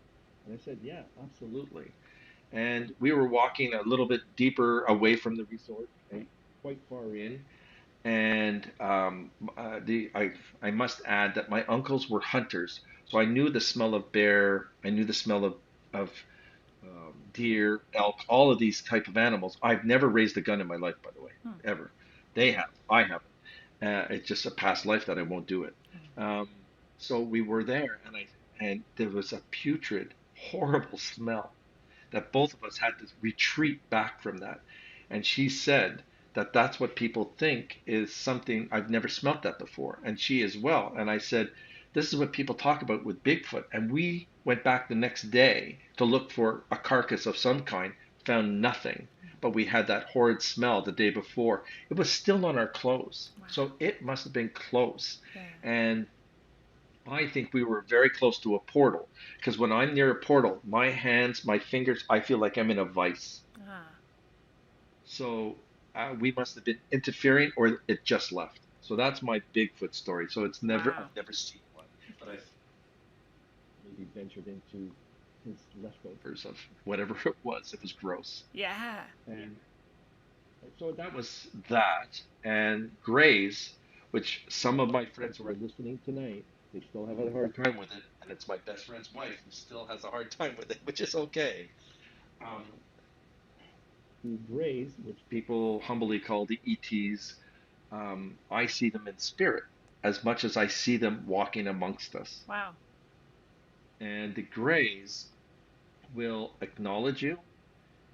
And I said, "Yeah, absolutely." And we were walking a little bit deeper away from the resort, okay, quite far in. And I must add that my uncles were hunters, so I knew the smell of bear. I knew the smell of deer, elk, all of these type of animals. I've never raised a gun in my life, by the way, Hmm. ever. They have. I haven't. It's just a past life that I won't do it. Um, so we were there, and there was a putrid, horrible smell that both of us had to retreat back from that. And she said that that's what people think is something I've never smelt that before, and she as well. And I said, this is what people talk about with Bigfoot. And we went back the next day to look for a carcass of some kind, found nothing. But we had that horrid smell the day before. It was still on our clothes. Wow. So it must have been close. Yeah. And I think we were very close to a portal because when I'm near a portal, my hands, my fingers, I feel like I'm in a vice. Ah. So we must have been interfering or it just left. So that's my Bigfoot story. So it's never, Wow. I've never seen one, but I've maybe ventured into his leftovers of whatever it was. It was gross. Yeah. And so that was that. And Grays, which some of my friends who are listening tonight, they still have a hard time with it. And it's my best friend's wife who still has a hard time with it, which is okay. Um, the Grays, which people humbly call the ETs, I see them in spirit as much as I see them walking amongst us. Wow. And the Grays will acknowledge you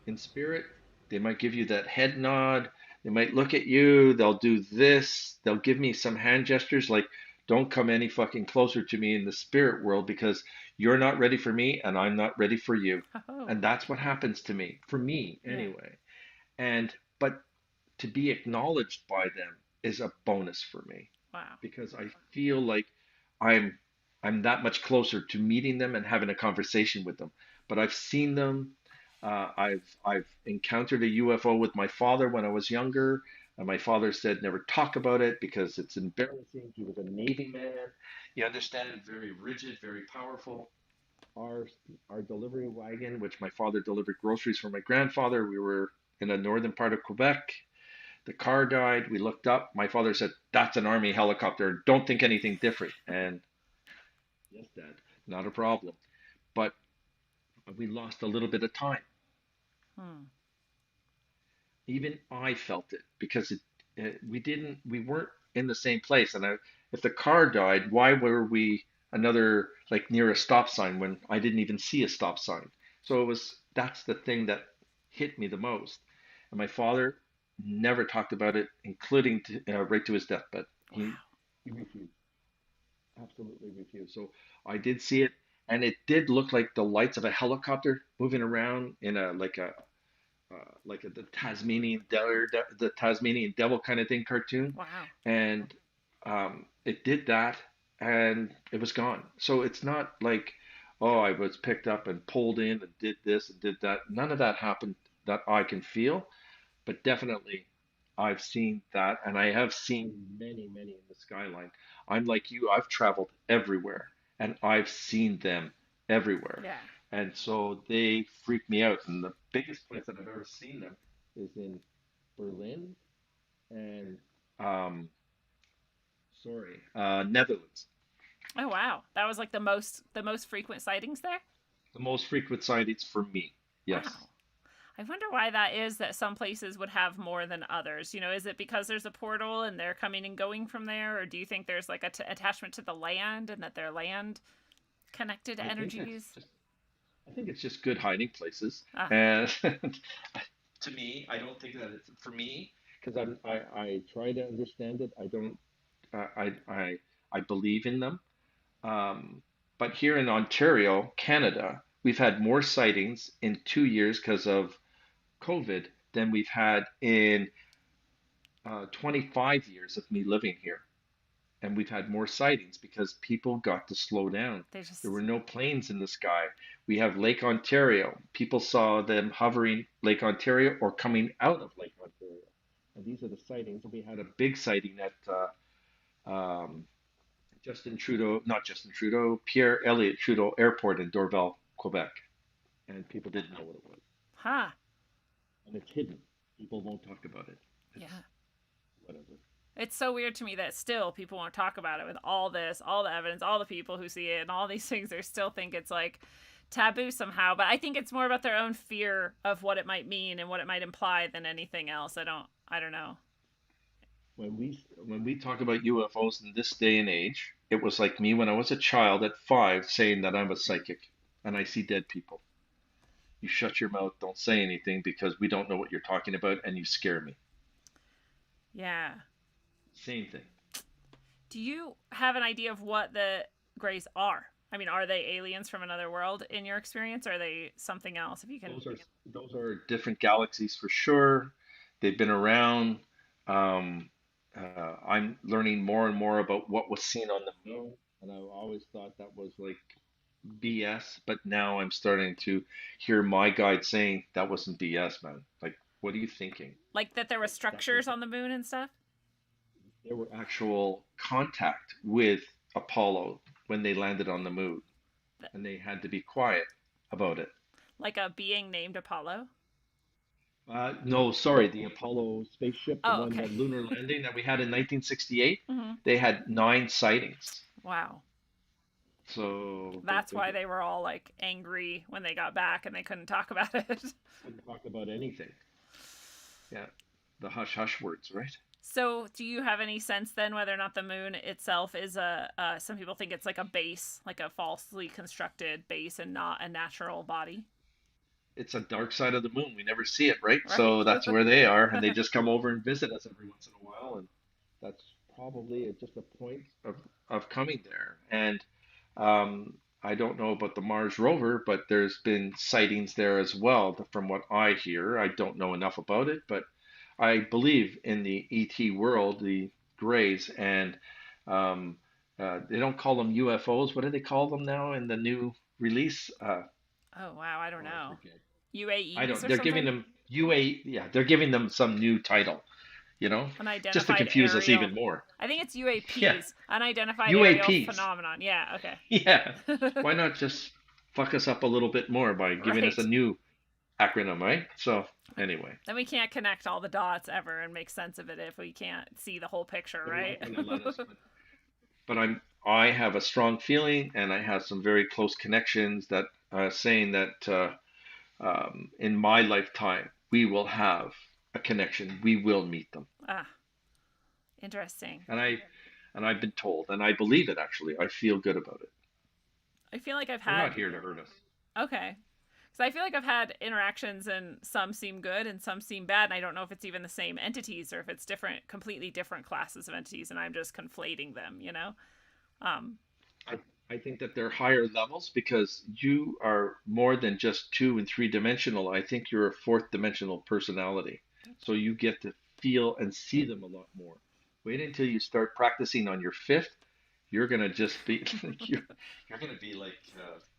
in spirit. They might give you that head nod. They might look at you. They'll do this. They'll give me some hand gestures like, don't come any fucking closer to me in the spirit world because you're not ready for me and I'm not ready for you. Oh. And that's what happens to me, for me Yeah. anyway. And, but to be acknowledged by them is a bonus for me Wow. because I feel like I'm I'm that much closer to meeting them and having a conversation with them. But I've seen them. I've encountered a UFO with my father when I was younger, and my father said never talk about it because it's embarrassing. He was a Navy man. You understand it, very rigid, very powerful. Our our delivery wagon, which my father delivered groceries for my grandfather, we were in the northern part of Quebec. The car died. We looked up. My father said, "That's an army helicopter. Don't think anything different." And yes, Dad, not a problem. But we lost a little bit of time. Hmm. Even I felt it because we weren't in the same place. And if the car died, why were we another like near a stop sign when I didn't even see a stop sign? So that's the thing that hit me the most. And my father never talked about it, including right to his deathbed. He refused, absolutely refused. So I did see it, and it did look like the lights of a helicopter moving around in a the Tasmanian devil kind of thing cartoon, Wow. and it did that, and it was gone. So it's not like, oh, I was picked up and pulled in and did this and did that. None of that happened that I can feel, but definitely I've seen that, and I have seen many, many in the skyline. I'm like you, I've traveled everywhere, and I've seen them everywhere. Yeah. And so they freak me out. And the biggest place that I've ever seen them is in Berlin and Netherlands. Oh wow. That was like the most frequent sightings there? The most frequent sightings for me. Yes. Wow. I wonder why that is that some places would have more than others. Is it because there's a portal and they're coming and going from there, or do you think there's like a attachment to the land and that their land connected I think energies? I think it's just good hiding places. Ah, And to me, I don't think that it's for me because I try to understand it. I don't I believe in them. Um, but here in Ontario, Canada, we've had more sightings in 2 years because of COVID than we've had in 25 years of me living here. And we've had more sightings because people got to slow down. they There just were no planes in the sky. We have Lake Ontario. People saw them hovering Lake Ontario or coming out of Lake Ontario. And these are the sightings. And we had a big sighting at um, not Justin Trudeau, Pierre Elliott Trudeau Airport in Dorval, Quebec. And people didn't know what it was. huh. And it's hidden. People won't talk about it. It's Yeah. whatever. It's so weird to me that still people won't talk about it with all this, all the evidence, all the people who see it, and all these things. They still think it's like taboo somehow. But I think it's more about their own fear of what it might mean and what it might imply than anything else. I don't know. When we talk about UFOs in this day and age, it was like me when I was a child at 5 saying that I'm a psychic and I see dead people. You shut your mouth, don't say anything because we don't know what you're talking about and you scare me. Yeah. Same thing. Do you have an idea of what the Greys are? I mean, are they aliens from another world in your experience, or are they something else? If you can. Those are different galaxies for sure. They've been around. Um, I'm learning more and more about what was seen on the moon, and I always thought that was like BS, but now I'm starting to hear my guide saying that wasn't BS, man. Like, what are you thinking? Like that there were Like that was structures on the moon and stuff? there were actual contact with Apollo when they landed on the moon, and they had to be quiet about it. Like a being named Apollo? No, sorry, the Apollo spaceship, the Oh, one, the okay. lunar landing that we had in 1968, Hmm. they had 9 sightings. Wow. So That's why they were all like angry when they got back and they couldn't talk about it. couldn't talk about anything. Yeah, the hush hush words, right? So, do you have any sense then whether or not the moon itself is a? Some people think it's like a base, like a falsely constructed base, and not a natural body. It's a dark side of the moon. We never see it, right? Right. So that's where they are, and they just come over and visit us every once in a while, and that's probably just a point of coming there. And I don't know about the Mars rover, but there's been sightings there as well, from what I hear. I don't know enough about it, but I believe in the ET world, the Greys, and um, they don't call them UFOs. What do they call them now in the new release? Oh wow, I don't Oh, I know. forget. I UAEs don't. or They're giving something? them UA. Yeah, they're giving them some new title. You know, just to Unidentified confuse us aerial. even more. I think it's Yeah, UAPs, unidentified aerial UAPs. phenomenon. Yeah. Yeah. Okay. Why not just fuck us up a little bit more by giving us a Right. new acronym, right? So anyway, Then we can't connect all the dots ever and make sense of it if we can't see the whole picture, they're right? not going to let us. But I have a strong feeling, and I have some very close connections that are saying that in my lifetime we will have a connection. We will meet them, Ah, interesting. and And I've been told, and I believe it actually. I feel good about it. I feel like I've They're not had here to hurt us. okay. So I feel like I've had interactions and some seem good and some seem bad, and I don't know if it's even the same entities or if it's different, completely different classes of entities, and I'm just conflating them, you know? Um, I, I think that they're higher levels because you are more than just two and three dimensional. I think you're a fourth dimensional personality. So you get to feel and see them a lot more. Wait until you start practicing on your fifth. You're gonna just be you're gonna be like,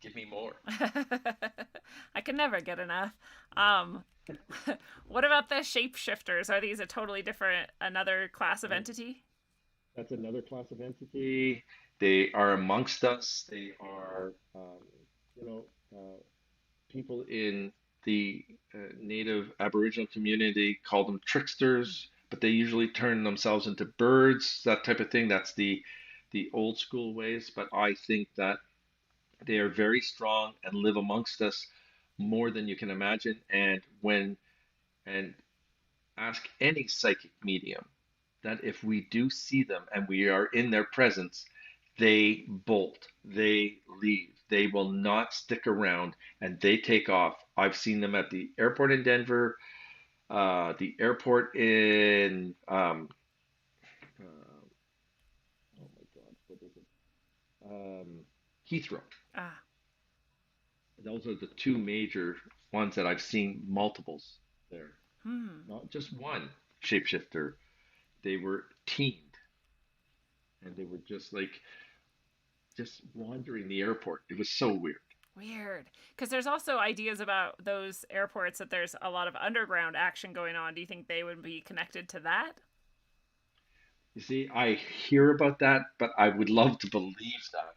give me more. I can never get enough. Um, what about the shapeshifters? Are these a totally different, another class of entity? That's another class of entity. They are amongst us. They are, you know, people in the native Aboriginal community call them tricksters, but they usually turn themselves into birds, that type of thing. That's the old school ways. But I think that they are very strong and live amongst us more than you can imagine. And ask any psychic medium that if we do see them and we are in their presence, they bolt, they leave, they will not stick around, and they take off. I've seen them at the airport in Denver, the airport in uh, oh my God, what is it? Heathrow. Ah, Those are the two major ones that I've seen multiples there. hmm. Not just one shapeshifter. They were teamed, and they were just wandering the airport. It was so weird. Weird. Because there's also ideas about those airports that there's a lot of underground action going on. Do you think they would be connected to that? You see, I hear about that, but I would love to believe that.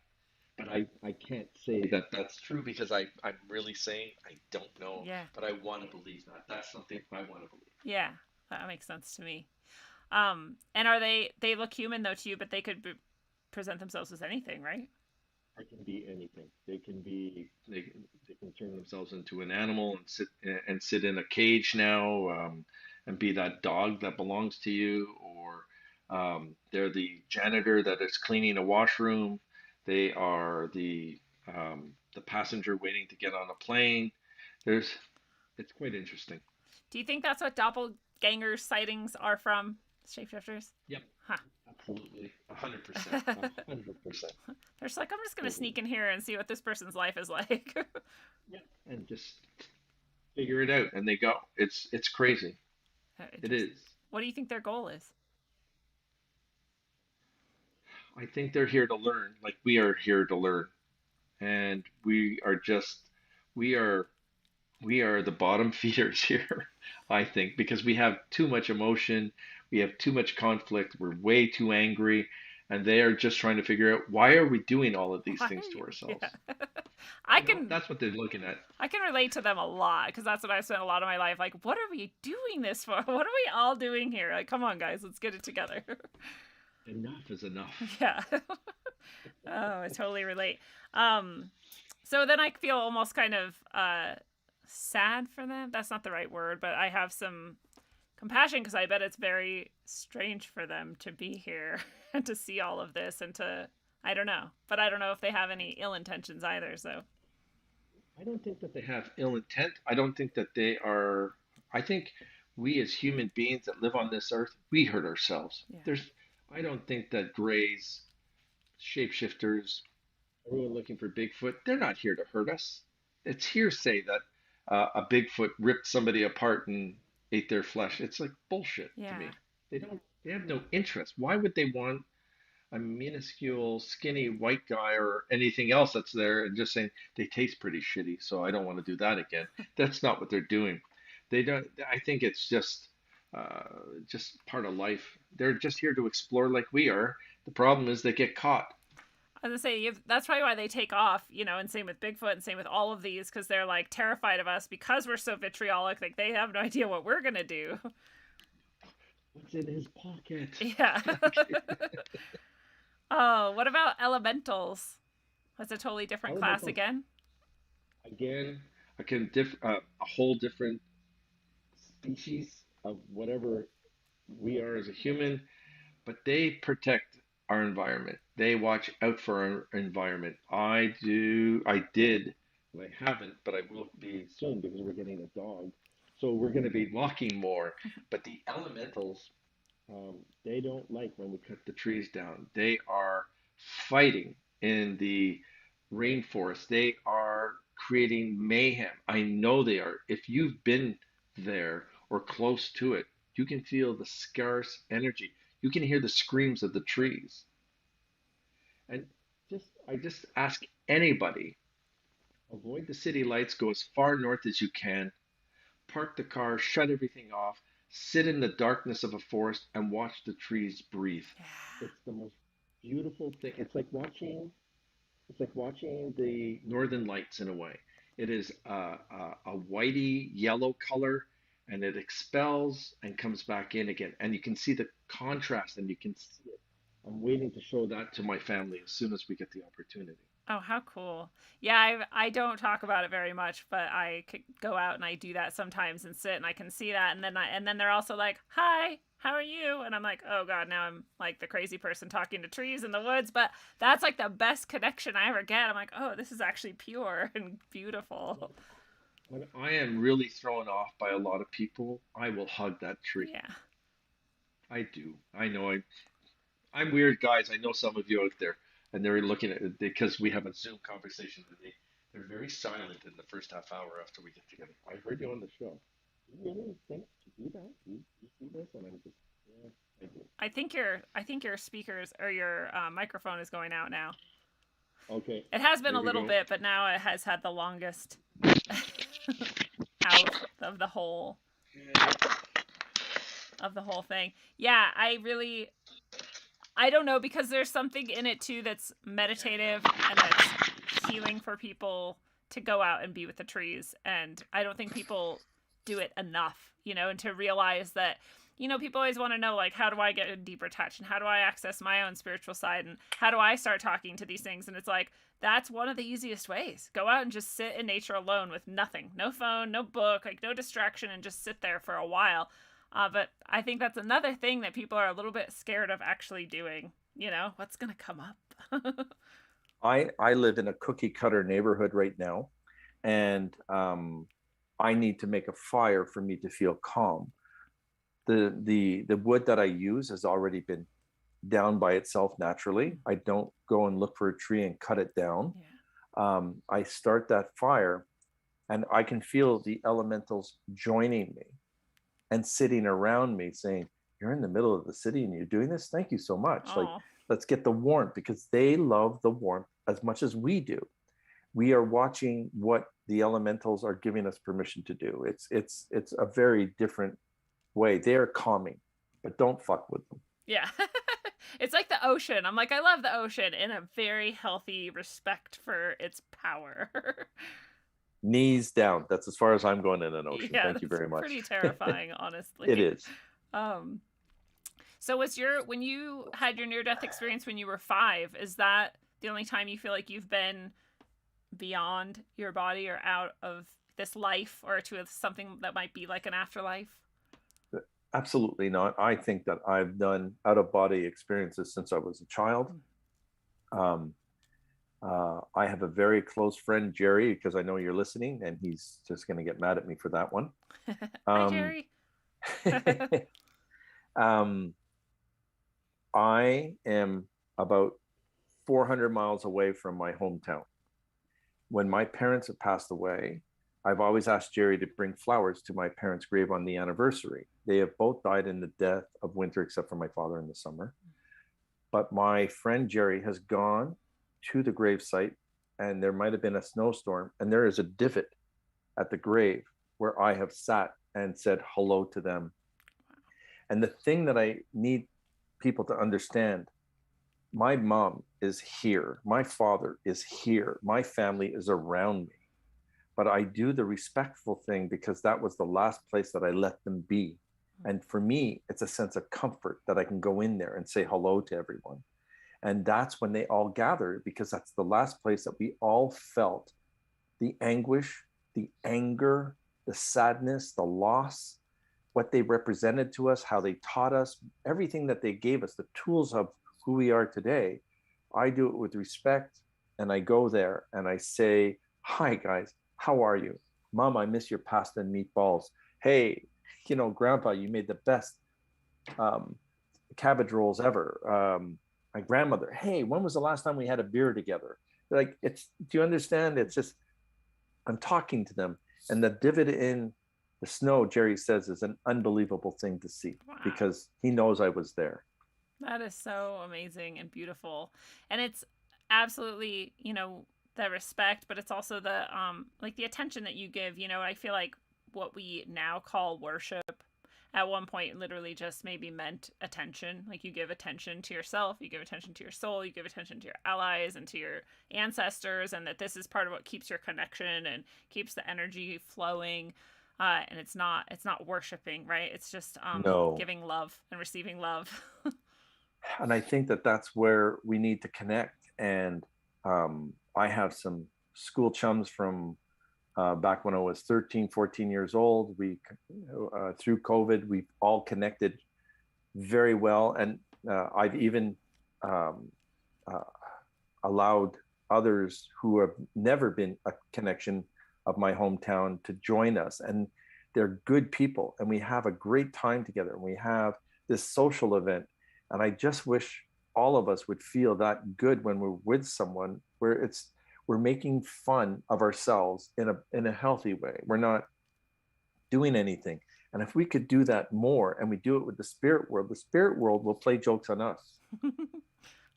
But I can't say that that's true because I'm really saying I don't know, Yeah. but I want to believe that. That's something I want to believe. Yeah. That makes sense to me. And are they look human though to you, but they could present themselves as anything, right? They can be anything. They can turn themselves into an animal and sit in a cage now, and be that dog that belongs to you, or they're the janitor that is cleaning a washroom. They are the passenger waiting to get on a plane. There's It's quite interesting. Do you think that's what doppelganger sightings are from? Shapeshifters? Yep, Huh. absolutely, 100%, 100%. They're just like, I'm just gonna Totally. sneak in here and see what this person's life is like. Yep, and just figure it out, and they go. It's crazy. It Interesting. is. What do you think their goal is? I think they're here to learn, like we are here to learn, and we are we are the bottom feeders here, I think, because we have too much emotion, we have too much conflict, we're way too angry, and they are just trying to figure out why are we doing all of these things to Why? Yeah. ourselves. I can That's what they're looking at. I can relate to them a lot because that's what I spent a lot of my life like. What are we doing this for? What are we all doing here? Like, come on, guys, let's get it together. Enough is enough. Yeah. Oh, I totally relate. Um, so then I feel almost kind of sad for them. That's not the right word, but I have some compassion because I bet it's very strange for them to be here and to see all of this and to I don't know, but I don't know if they have any ill intentions either. So I don't think that they have ill intent. I don't think that they are. I think we as human beings that live on this earth, we hurt ourselves. yeah, I don't think that Greys, shapeshifters, everyone looking for Bigfoot, they're not here to hurt us. It's hearsay that a Bigfoot ripped somebody apart and ate their flesh. It's like bullshit to yeah, me. They have no interest. Why would they want a minuscule, skinny white guy or anything else that's there and just saying they taste pretty shitty, so I don't want to do that again? That's not what they're doing. They don't. I think it's just part of life. They're just here to explore like we are. The problem is they get caught. I was gonna say that's probably why they take off, you know, and same with Bigfoot and same with all of these because they're like terrified of us because we're so vitriolic. Like they have no idea what we're gonna do. What's in his pocket? Yeah. Oh, what about elementals? That's a totally different class Elementals again. again. A whole different species of whatever we are as a human, but they protect. our environment. They watch out for our environment. I did, I haven't, but I will be soon because we're getting a dog. So we're going to be walking more. But the elementals, they don't like when we cut the trees down. They are fighting in the rainforest. They are creating mayhem. I know they are. If you've been there or close to it, you can feel the scarce energy. You can hear the screams of the trees. And I just ask anybody, avoid the city lights, go as far north as you can, park the car, shut everything off, sit in the darkness of a forest and watch the trees breathe. It's the most beautiful thing. It's like watching the northern lights in a way. It is a whitey yellow color, and it expels and comes back in again. And you can see the contrast, and you can see it. I'm waiting to show that to my family as soon as we get the opportunity. Oh, how cool. Yeah, I don't talk about it very much, but I could go out and I do that sometimes and sit and I can see that and then they're also like, "Hi, how are you?" And I'm like, "Oh god, now I'm like the crazy person talking to trees in the woods." But that's like the best connection I ever get. I'm like, "Oh, this is actually pure and beautiful." When I am really thrown off by a lot of people, I will hug that tree. Yeah. I do. I know I'm weird, guys. I know some of you out there, and they're looking at it because we have a Zoom conversation today. They're very silent in the first half hour after we get together. I heard you on the show. You really think to do that? You see this? And I'm just, yeah, I do. I think your speakers or your microphone is going out now. Okay. It has been Here a we little go. bit, but now it has had the longest out of the whole thing. Yeah, I don't know, because there's something in it too that's meditative and that's healing for people to go out and be with the trees. And I don't think people do it enough, and to realize that, people always want to know, like, how do I get a deeper touch and how do I access my own spiritual side and how do I start talking to these things? And it's like, that's one of the easiest ways. Go out and just sit in nature alone with nothing, no phone, no book, like no distraction, and just sit there for a while. But I think that's another thing that people are a little bit scared of actually doing. What's going to come up? I live in a cookie cutter neighborhood right now, and I need to make a fire for me to feel calm. The wood that I use has already been down by itself naturally. I don't go and look for a tree and cut it down. Yeah. I start that fire, and I can feel the elementals joining me and sitting around me saying, "You're in the middle of the city and you're doing this? Thank you so much." Aw. Like, let's get the warmth, because they love the warmth as much as we do. We are watching what the elementals are giving us permission to do. It's a very different way. They are calming, but don't fuck with them. Yeah. It's like the ocean. I'm like, I love the ocean in a very healthy respect for its power. Knees down. That's as far as I'm going in an ocean. Yeah, Thank you very much. Pretty terrifying, honestly. It is. So when you had your near-death experience when you were 5, is that the only time you feel like you've been beyond your body or out of this life or to something that might be like an afterlife? Absolutely not. I think that I've done out-of-body experiences since I was a child. I have a very close friend, Jerry, because I know you're listening, and he's just going to get mad at me for that one. Hi, Jerry. I am about 400 miles away from my hometown. When my parents have passed away, I've always asked Jerry to bring flowers to my parents' grave on the anniversary. They have both died in the death of winter, except for my father in the summer. But my friend Jerry has gone to the gravesite, and there might have been a snowstorm, and there is a divot at the grave where I have sat and said hello to them. And the thing that I need people to understand, my mom is here, my father is here, my family is around me, but I do the respectful thing because that was the last place that I let them be. And for me, it's a sense of comfort that I can go in there and say hello to everyone. And that's when they all gather, because that's the last place that we all felt the anguish, the anger, the sadness, the loss, what they represented to us, how they taught us, everything that they gave us, the tools of who we are today, I do it with respect, and I go there and I say, hi guys, how are you? Mom, I miss your pasta and meatballs. Hey, Grandpa, you made the best cabbage rolls ever. My grandmother, hey, when was the last time we had a beer together? Like, do you understand? It's just, I'm talking to them. And the divot in the snow, Jerry says, is an unbelievable thing to see. Wow. Because he knows I was there. That is so amazing and beautiful. And it's absolutely, the respect, but it's also the like the attention that you give. I feel like what we now call worship at one point literally just maybe meant attention. Like, you give attention to yourself, you give attention to your soul, you give attention to your allies and to your ancestors, and that this is part of what keeps your connection and keeps the energy flowing. And it's not worshiping, right? It's just No. giving love and receiving love. And I think that that's where we need to connect. And I have some school chums from back when I was 13, 14 years old. We, through COVID, we've all connected very well. And I've even allowed others who have never been a connection of my hometown to join us. And they're good people. And we have a great time together. And we have this social event. And I just wish all of us would feel that good when we're with someone, where we're making fun of ourselves in a healthy way. We're not doing anything. And if we could do that more, and we do it with the spirit world will play jokes on us.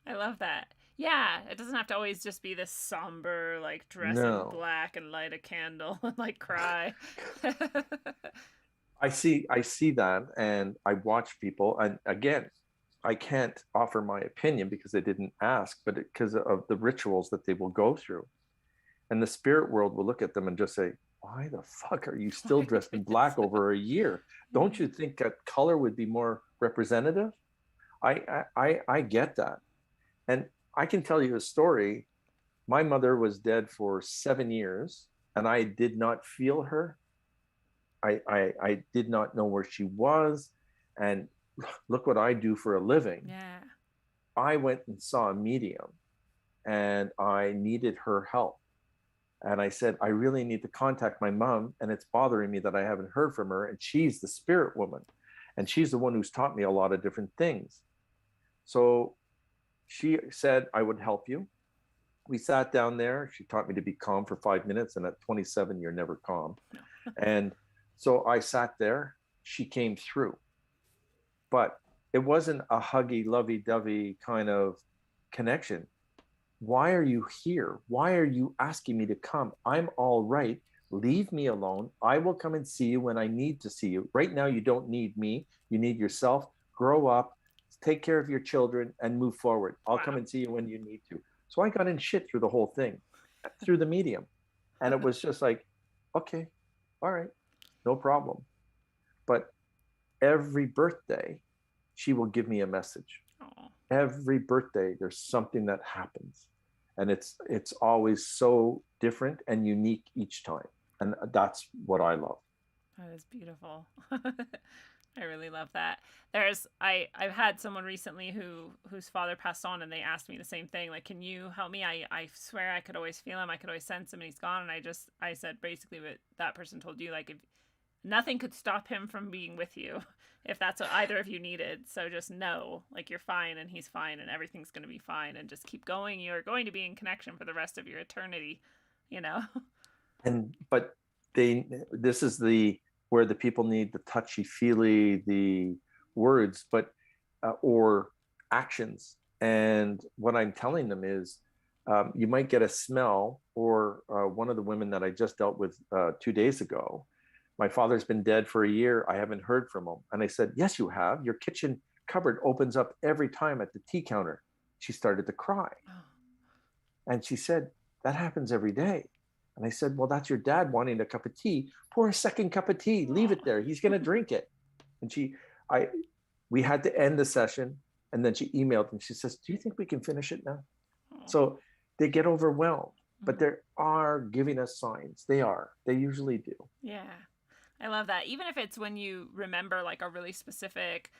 I love that. Yeah, it doesn't have to always just be this somber, like, dress in black and light a candle and like cry. I see that, and I watch people, and again, I can't offer my opinion because they didn't ask, but because of the rituals that they will go through. And the spirit world will look at them and just say, why the fuck are you still dressed in black over a year? Don't you think that color would be more representative? I get that. And I can tell you a story. My mother was dead for 7 years, and I did not feel her. I did not know where she was. And look what I do for a living. Yeah. I went and saw a medium, and I needed her help. And I said, I really need to contact my mom, and it's bothering me that I haven't heard from her. And she's the spirit woman, and she's the one who's taught me a lot of different things. So she said, I would help you. We sat down there. She taught me to be calm for 5 minutes. And at 27, you're never calm. And so I sat there. She came through. But it wasn't a huggy, lovey-dovey kind of connection. Why are you here? Why are you asking me to come? I'm all right. Leave me alone. I will come and see you when I need to see you. Right now, you don't need me. You need yourself. Grow up, take care of your children, and move forward. I'll come and see you when you need to. So I got in shit through the whole thing, through the medium. And it was just like, okay, all right, no problem. But every birthday, she will give me a message. Aww. Every birthday, there's something that happens. And it's always so different and unique each time. And that's what I love. That is beautiful. I really love that. I've had someone recently whose father passed on, and they asked me the same thing. Like, can you help me? I swear I could always feel him. I could always sense him, and he's gone. And I said basically what that person told you. Like, if nothing could stop him from being with you, if that's what either of you needed. So just know, like, you're fine, and he's fine, and everything's going to be fine, and just keep going. You're going to be in connection for the rest of your eternity, But this is where the people need the touchy-feely, the words, but or actions. And what I'm telling them is, you might get a smell, or one of the women that I just dealt with 2 days ago, my father's been dead for a year. I haven't heard from him. And I said, yes, you have. Your kitchen cupboard opens up every time at the tea counter. She started to cry. And she said, that happens every day. And I said, well, that's your dad wanting a cup of tea. Pour a second cup of tea. Leave it there. He's going to drink it. And we had to end the session. And then she emailed and she says, do you think we can finish it now? So they get overwhelmed, but they are giving us signs. They usually do. Yeah. I love that. Even if it's when you remember like a really specific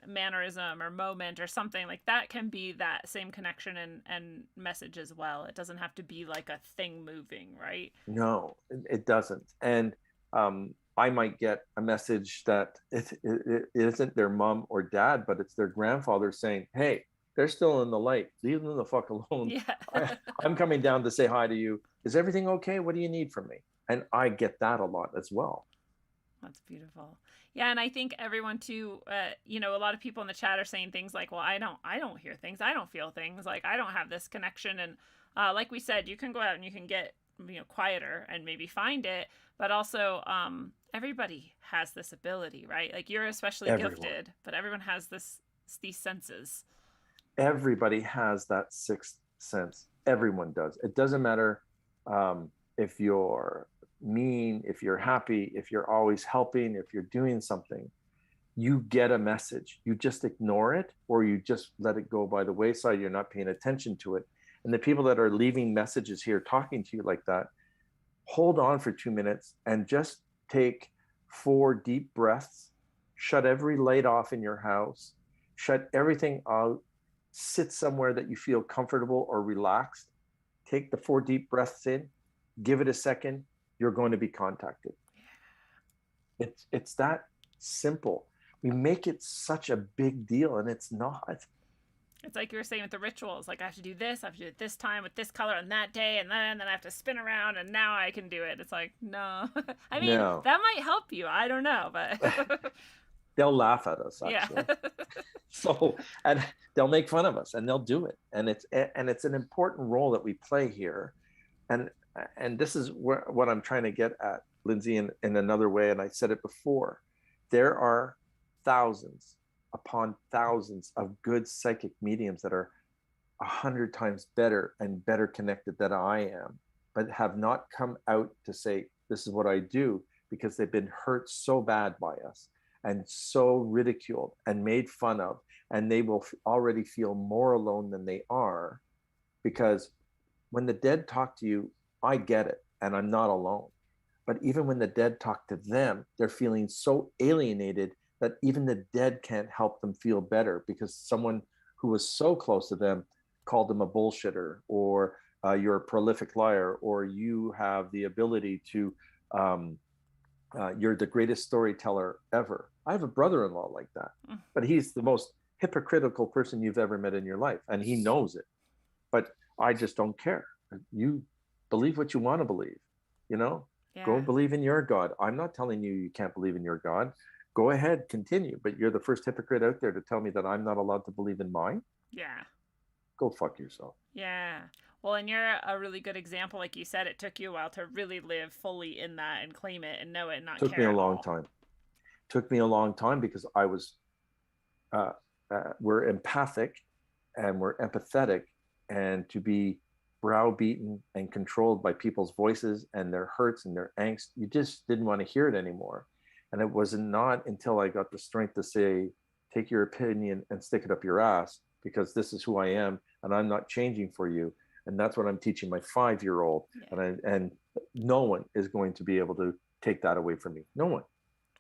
mannerism or moment or something like that can be that same connection and message as well. It doesn't have to be like a thing moving, right? No, it doesn't. And I might get a message that it isn't their mom or dad, but it's their grandfather saying, hey, they're still in the light. Leave them the fuck alone. Yeah. I'm coming down to say hi to you. Is everything okay? What do you need from me? And I get that a lot as well. That's beautiful. Yeah, and I think everyone too, you know, a lot of people in the chat are saying things like, well, I don't hear things. I don't feel things. Like, I don't have this connection. And like we said, you can go out and you can get, you know, quieter and maybe find it. But also, everybody has this ability, right? Like, you're especially gifted, but everyone has these senses. Everybody has that sixth sense. Everyone does. It doesn't matter if you're mean, if you're happy, if you're always helping, if you're doing something, you get a message. You just ignore it, or you just let it go by the wayside. You're not paying attention to it. And the people that are leaving messages here talking to you like that, hold on for 2 minutes and just take 4 deep breaths, shut every light off in your house, shut everything out, sit somewhere that you feel comfortable or relaxed, take the 4 deep breaths in, give it a second, you're going to be contacted. It's that simple. We make it such a big deal, and it's not. It's like you were saying with the rituals, like I have to do this, I have to do it this time with this color on that day, and then I have to spin around, and now I can do it. It's like, no. I mean, No. That might help you. I don't know, but They'll laugh at us, actually. Yeah. So, and they'll make fun of us, and they'll do it. And it's an important role that we play here. And this is what I'm trying to get at, Lindsay, in another way. And I said it before. There are thousands upon thousands of good psychic mediums that are 100 times better and better connected than I am, but have not come out to say, this is what I do, because they've been hurt so bad by us and so ridiculed and made fun of, and they will already feel more alone than they are. Because when the dead talk to you, I get it, and I'm not alone. But even when the dead talk to them, they're feeling so alienated that even the dead can't help them feel better, because someone who was so close to them called them a bullshitter, or you're a prolific liar, or you have the ability to, you're the greatest storyteller ever. I have a brother-in-law like that, but he's the most hypocritical person you've ever met in your life, and he knows it. But I just don't care. You believe what you want to believe, you know? Yeah. Go believe in your God. I'm not telling you can't believe in your God. Go ahead, continue. But you're the first hypocrite out there to tell me that I'm not allowed to believe in mine. Yeah. Go fuck yourself. Yeah. Well, and you're a really good example. Like you said, it took you a while to really live fully in that and claim it and know it and not care. Took me a long time. Took me a long time because I was, we're empathic and we're empathetic, and to be browbeaten and controlled by people's voices and their hurts and their angst, you just didn't want to hear it anymore. And it was not until I got the strength to say, take your opinion and stick it up your ass, because this is who I am and I'm not changing for you. And that's what I'm teaching my 5-year-old. Yeah. And no one is going to be able to take that away from me. No one.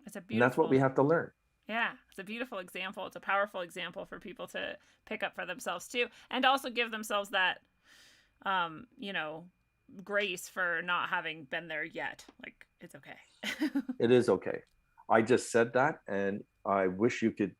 It's a beautiful, and that's what we have to learn. Yeah, it's a beautiful example. It's a powerful example for people to pick up for themselves too. And also give themselves that, you know, grace for not having been there yet. Like, it's okay. It is okay. I just said that, and I wish you could.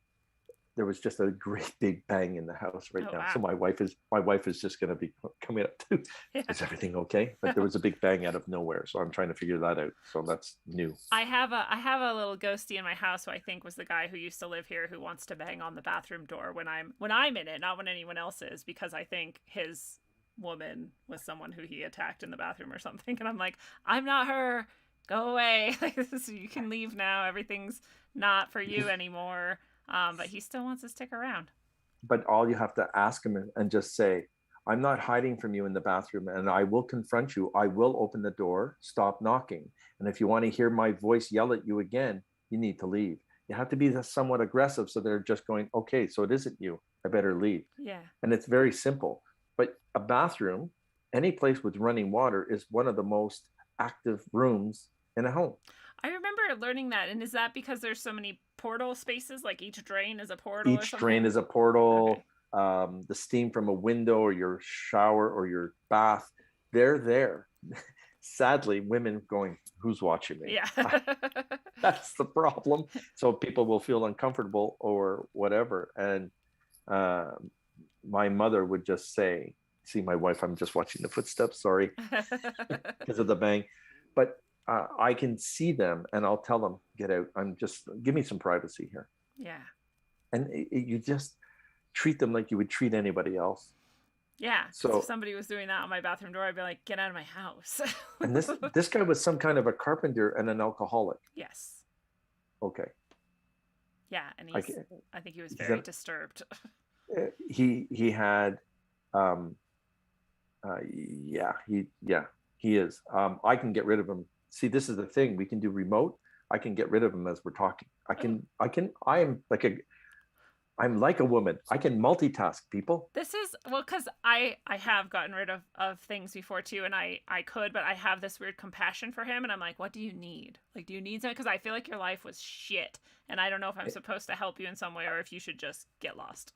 There was just a great big bang in the house right now. Wow. So my wife is just going to be coming up to, is everything okay? But there was a big bang out of nowhere. So I'm trying to figure that out. So that's new. I have a little ghostie in my house who I think was the guy who used to live here, who wants to bang on the bathroom door when I'm in it, not when anyone else is, because I think his woman was someone who he attacked in the bathroom or something. And I'm like, I'm not her. Go away. Like, you can leave now. Everything's not for you anymore. But he still wants to stick around. But all you have to ask him and just say, I'm not hiding from you in the bathroom, and I will confront you. I will open the door, stop knocking. And if you want to hear my voice yell at you again, you need to leave. You have to be somewhat aggressive, so they're just going, okay, so it isn't you. I better leave. Yeah. And it's very simple. But a bathroom, any place with running water, is one of the most active rooms in a home. I remember started learning that, and is that because there's so many portal spaces? Like each drain is a portal or Each something? drain is a portal. Okay. The steam from a window or your shower or your bath, they're there. Sadly, women going, who's watching me? Yeah. That's the problem. So people will feel uncomfortable or whatever. And my mother would just say, see my wife, I'm just watching the footsteps, sorry, because of the bang. But I can see them and I'll tell them, get out. Give me some privacy here. Yeah. And you just treat them like you would treat anybody else. Yeah. So if somebody was doing that on my bathroom door, I'd be like, get out of my house. and this guy was some kind of a carpenter and an alcoholic. Yes. Okay. Yeah, and I think he was very disturbed. He had he is. I can get rid of him. See, this is the thing. We can do remote. I can get rid of him as we're talking. I'm like a woman. I can multitask, people. This is, well, because I have gotten rid of things before too, and I could, but I have this weird compassion for him, and I'm like, what do you need? Like, do you need something? Because I feel like your life was shit, and I don't know if I'm supposed to help you in some way or if you should just get lost.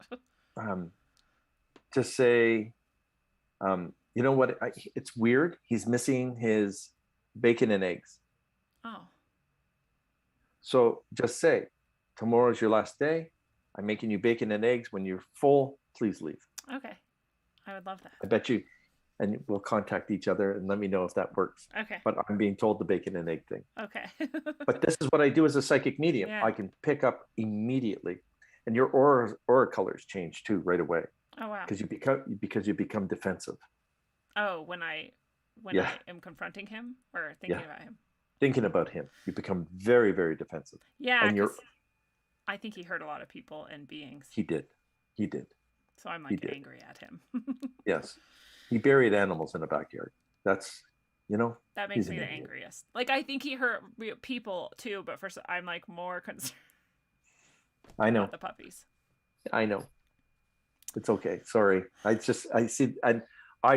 To say, you know what? It's weird. He's missing his bacon and eggs. Oh. So just say, tomorrow's your last day. I'm making you bacon and eggs. When you're full, please leave. Okay. I would love that. I bet you, and we'll contact each other and let me know if that works. Okay. But I'm being told the bacon and egg thing. Okay. But this is what I do as a psychic medium. Yeah. I can pick up immediately. And your aura colors change too right away. Oh, wow. Because you become defensive. Oh, when I am confronting him or thinking about him. Thinking about him, you become very, very defensive. Yeah, and I think he hurt a lot of people and beings. He did. So I'm like angry at him. Yes. He buried animals in the backyard. That's, that makes me the angriest. Like, I think he hurt people too, but first I'm like more concerned. I know. About the puppies. I know. It's okay. Sorry. I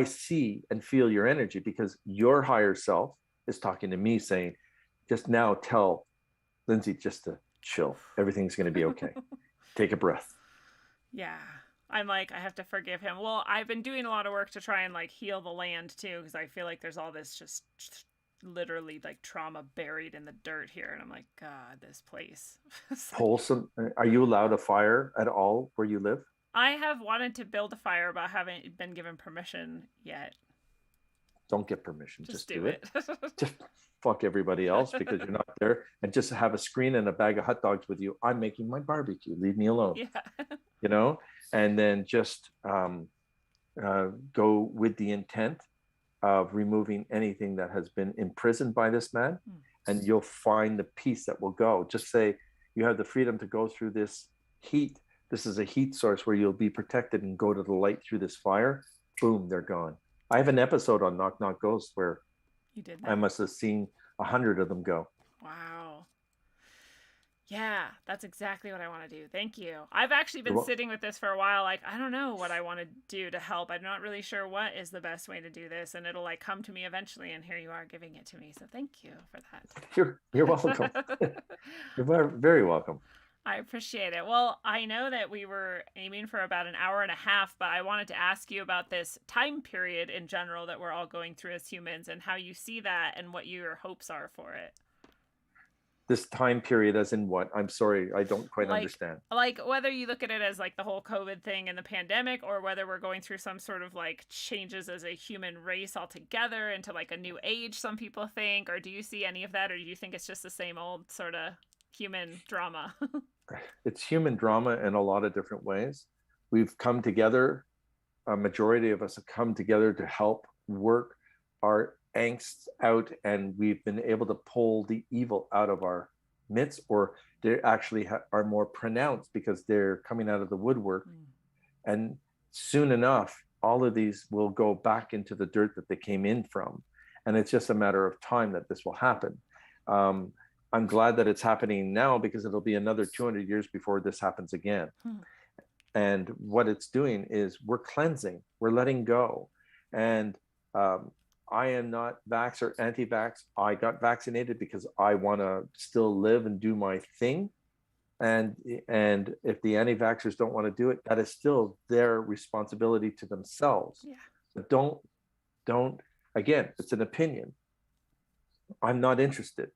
see and feel your energy because your higher self is talking to me saying, just now tell Lindsay just to chill. Everything's going to be okay. Take a breath. Yeah. I'm like, I have to forgive him. Well, I've been doing a lot of work to try and like heal the land too, because I feel like there's all this just literally like trauma buried in the dirt here. And I'm like, God, this place. Wholesome. Are you allowed a fire at all where you live? I have wanted to build a fire, but haven't been given permission yet. Don't get permission. Just do it. Just fuck everybody else because you're not there, and just have a screen and a bag of hot dogs with you. I'm making my barbecue. Leave me alone. Yeah. And then just go with the intent of removing anything that has been imprisoned by this man, and you'll find the peace that will go. Just say you have the freedom to go through this heat. This is a heat source where you'll be protected and go to the light through this fire. Boom, they're gone. I have an episode on Knock Knock Ghosts where you did that. I must have seen 100 of them go. Wow. Yeah, that's exactly what I want to do. Thank you. I've actually been sitting with this for a while. Like, I don't know what I want to do to help. I'm not really sure what is the best way to do this. And it'll like come to me eventually. And here you are giving it to me. So thank you for that. You're welcome. You're very welcome. I appreciate it. Well, I know that we were aiming for about an hour and a half, but I wanted to ask you about this time period in general that we're all going through as humans and how you see that and what your hopes are for it. This time period as in what? I'm sorry, I don't quite understand. Like whether you look at it as like the whole COVID thing and the pandemic, or whether we're going through some sort of like changes as a human race altogether into like a new age, some people think, or do you see any of that, or do you think it's just the same old sort of human drama? It's human drama in a lot of different ways. We've come together, a majority of us have come together to help work our angst out, and we've been able to pull the evil out of our midst, or they actually are more pronounced because they're coming out of the woodwork. And soon enough, all of these will go back into the dirt that they came in from. And it's just a matter of time that this will happen. I'm glad that it's happening now because it'll be another 200 years before this happens again. And what it's doing is we're cleansing, we're letting go. And I am not vax or anti-vax. I got vaccinated because I want to still live and do my thing. And if the anti-vaxxers don't want to do it, that is still their responsibility to themselves. Yeah. But don't, again, it's an opinion. I'm not interested,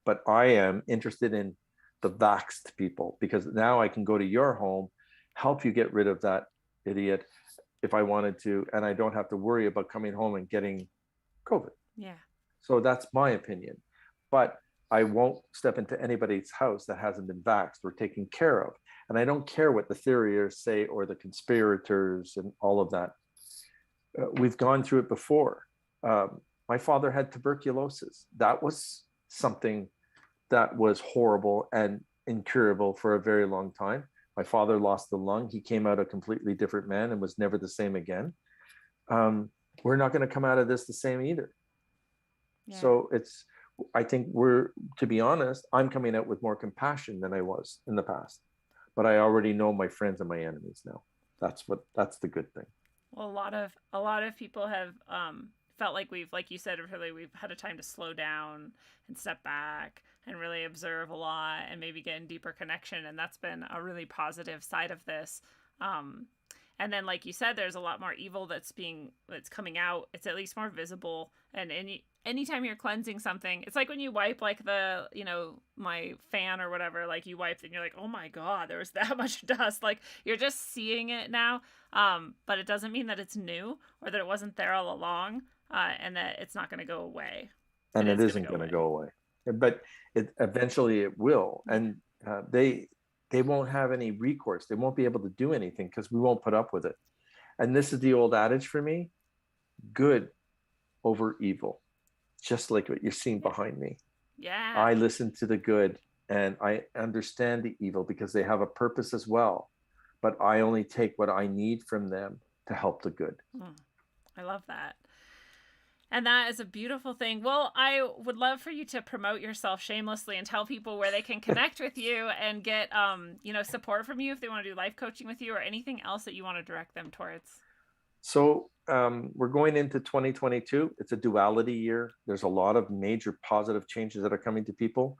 but I am interested in the vaxxed people, because now I can go to your home, help you get rid of that idiot if I wanted to, and I don't have to worry about coming home and getting COVID. Yeah. So that's my opinion. But I won't step into anybody's house that hasn't been vaxxed or taken care of. And I don't care what the theorists say or the conspirators and all of that. We've gone through it before. My father had tuberculosis. That was something that was horrible and incurable for a very long time. My father lost the lung. He came out a completely different man and was never the same again. We're not going to come out of this the same either. Yeah. So I think to be honest, I'm coming out with more compassion than I was in the past, but I already know my friends and my enemies now. That's the good thing. Well, a lot of people have felt like like you said, really, we've had a time to slow down and step back and really observe a lot and maybe get in deeper connection. And that's been a really positive side of this. And then, like you said, there's a lot more evil that's coming out. It's at least more visible. And anytime you're cleansing something, it's like when you wipe like my fan or whatever, like you wipe and you're like, oh my God, there was that much dust. Like you're just seeing it now. But it doesn't mean that it's new or that it wasn't there all along, and that it's not going to go away. And it isn't going to go away. But eventually it will. And they won't have any recourse. They won't be able to do anything because we won't put up with it. And this is the old adage for me: good over evil, just like what you're seeing behind me. Yeah. I listen to the good and I understand the evil because they have a purpose as well. But I only take what I need from them to help the good. I love that. And that is a beautiful thing. Well, I would love for you to promote yourself shamelessly and tell people where they can connect with you and get, support from you if they want to do life coaching with you or anything else that you want to direct them towards. So we're going into 2022. It's a duality year. There's a lot of major positive changes that are coming to people.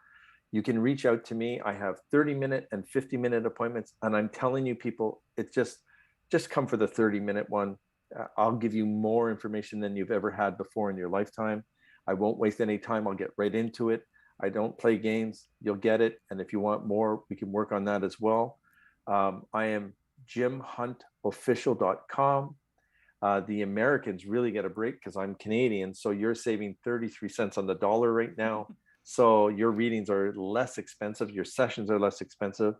You can reach out to me. I have 30-minute and 50-minute appointments. And I'm telling you, people, it's just come for the 30-minute one. I'll give you more information than you've ever had before in your lifetime. I won't waste any time. I'll get right into it. I don't play games. You'll get it. And if you want more, we can work on that as well. I am jimhuntofficial.com. The Americans really get a break because I'm Canadian. So you're saving 33 cents on the dollar right now. So your readings are less expensive. Your sessions are less expensive.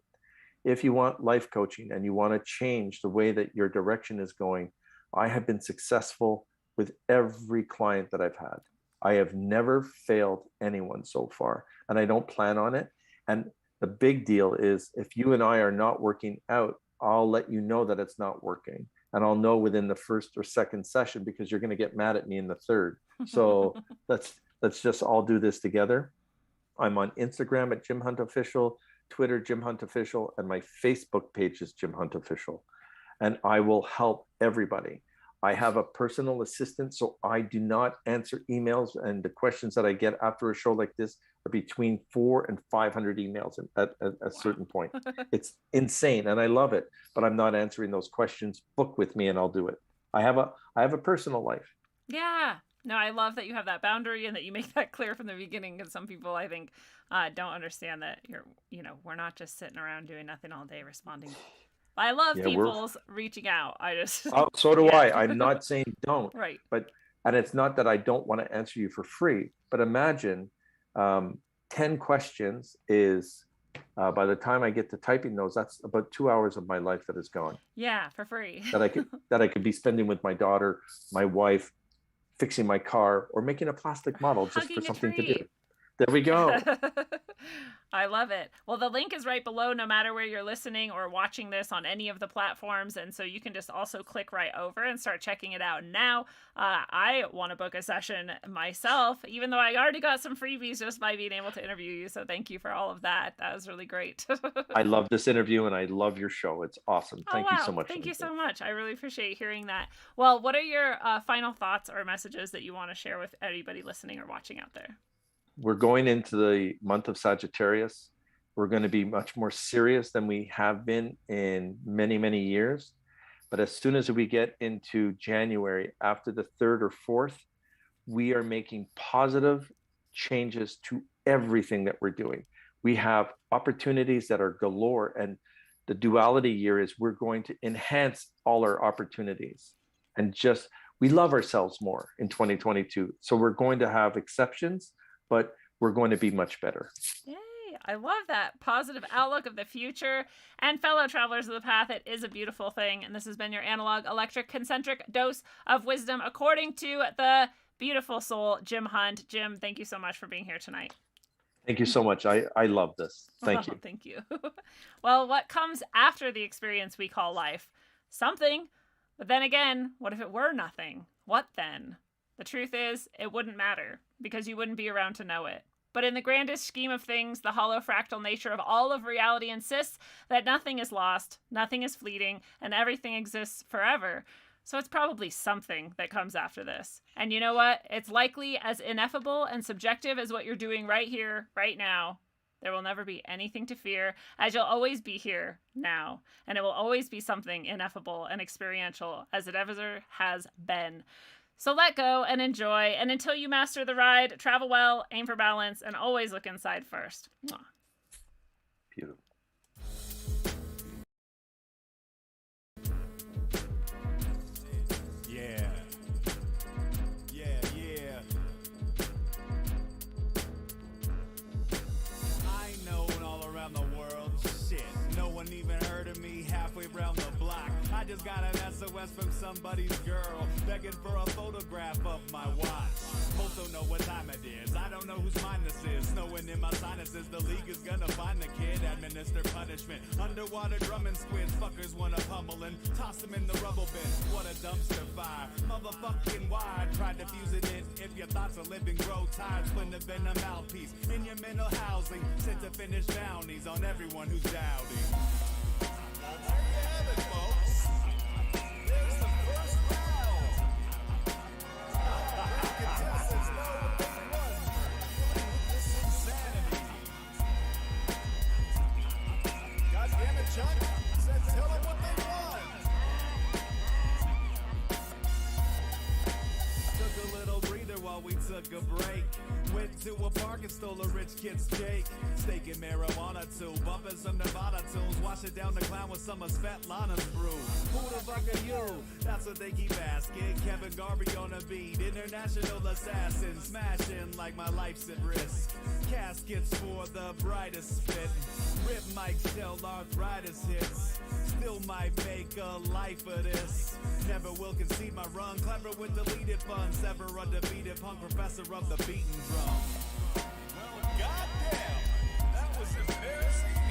If you want life coaching and you want to change the way that your direction is going, I have been successful with every client that I've had. I have never failed anyone so far, and I don't plan on it. And the big deal is if you and I are not working out, I'll let you know that it's not working. And I'll know within the first or second session because you're going to get mad at me in the third. So let's just all do this together. I'm on Instagram at Jim Hunt Official, Twitter, Jim Hunt Official, and my Facebook page is Jim Hunt Official. And I will help everybody. I have a personal assistant, so I do not answer emails, and the questions that I get after a show like this are between 400 and 500 emails at a certain point. It's insane, and I love it, but I'm not answering those questions. Book with me and I'll do it. I have a personal life. Yeah. No, I love that you have that boundary and that you make that clear from the beginning, because some people, I think, don't understand that we're not just sitting around doing nothing all day responding. I love people's reaching out. So do I. I'm not saying don't. Right. And it's not that I don't want to answer you for free, but imagine 10 questions is, by the time I get to typing those, that's about 2 hours of my life that is gone. Yeah, for free. that I could be spending with my daughter, my wife, fixing my car, or making a plastic model just for something to do. There we go. I love it. Well, the link is right below no matter where you're listening or watching this on any of the platforms. And so you can just also click right over and start checking it out now. I want to book a session myself, even though I already got some freebies just by being able to interview you. So thank you for all of that. That was really great. I love this interview and I love your show. It's awesome. Thank you so much. Thank you so much. I really appreciate hearing that. Well, what are your final thoughts or messages that you want to share with anybody listening or watching out there? We're going into the month of Sagittarius. We're going to be much more serious than we have been in many, many years. But as soon as we get into January, after the 3rd or 4th, we are making positive changes to everything that we're doing. We have opportunities that are galore. And the duality year is we're going to enhance all our opportunities. And just, we love ourselves more in 2022. So we're going to have exceptions, but we're going to be much better. Yay. I love that positive outlook of the future. And fellow travelers of the path, it is a beautiful thing. And this has been your analog, electric, concentric dose of wisdom, according to the beautiful soul, Jim Hunt. Jim, thank you so much for being here tonight. Thank you so much. I love this. Thank you. Thank you. Well, what comes after the experience we call life? Something. But then again, what if it were nothing? What then? The truth is, it wouldn't matter because you wouldn't be around to know it. But in the grandest scheme of things, the hollow fractal nature of all of reality insists that nothing is lost, nothing is fleeting, and everything exists forever. So it's probably something that comes after this. And you know what? It's likely as ineffable and subjective as what you're doing right here, right now. There will never be anything to fear, as you'll always be here now. And it will always be something ineffable and experiential as it ever has been. So let go and enjoy, and until you master the ride, travel well, aim for balance, and always look inside first. Mwah. Beautiful. Yeah. I ain't known all around the world. Shit, no one even heard of me halfway around the block. I just got an SOS from somebody's girl, begging for a photograph of my watch. Most don't know what time it is. I don't know whose mind this is. Snowing in my sinuses, the league is gonna find the kid, administer punishment. Underwater drumming squids, fuckers wanna pummel and toss them in the rubble bin. What a dumpster fire, motherfucking why? Tried to fuse it in. If your thoughts are living, grow tired. Split have been a mouthpiece in your mental housing. Sent to finish bounties on everyone who's doubting. There you have it, folks. There's the first round. Contestants know what they won. This insanity. God damn it, Chuck. Said tell them what they won. Took a little breather while we took a break. Went to a park and stole a rich kid's cake. Steak and marijuana too, bumping some Nevada tunes. Wash it down the clown with some of Svetlana's brew. Who the fuck are you? That's what they keep asking. Kevin Garvey on a beat, international assassin. Smashing like my life's at risk. Caskets for the brightest spit. Rip mics tell arthritis hits. Still might make a life of this. Never will concede my run. Clever with deleted funds. Ever undefeated punk professor of the beaten drum. Well, goddamn, that was embarrassing.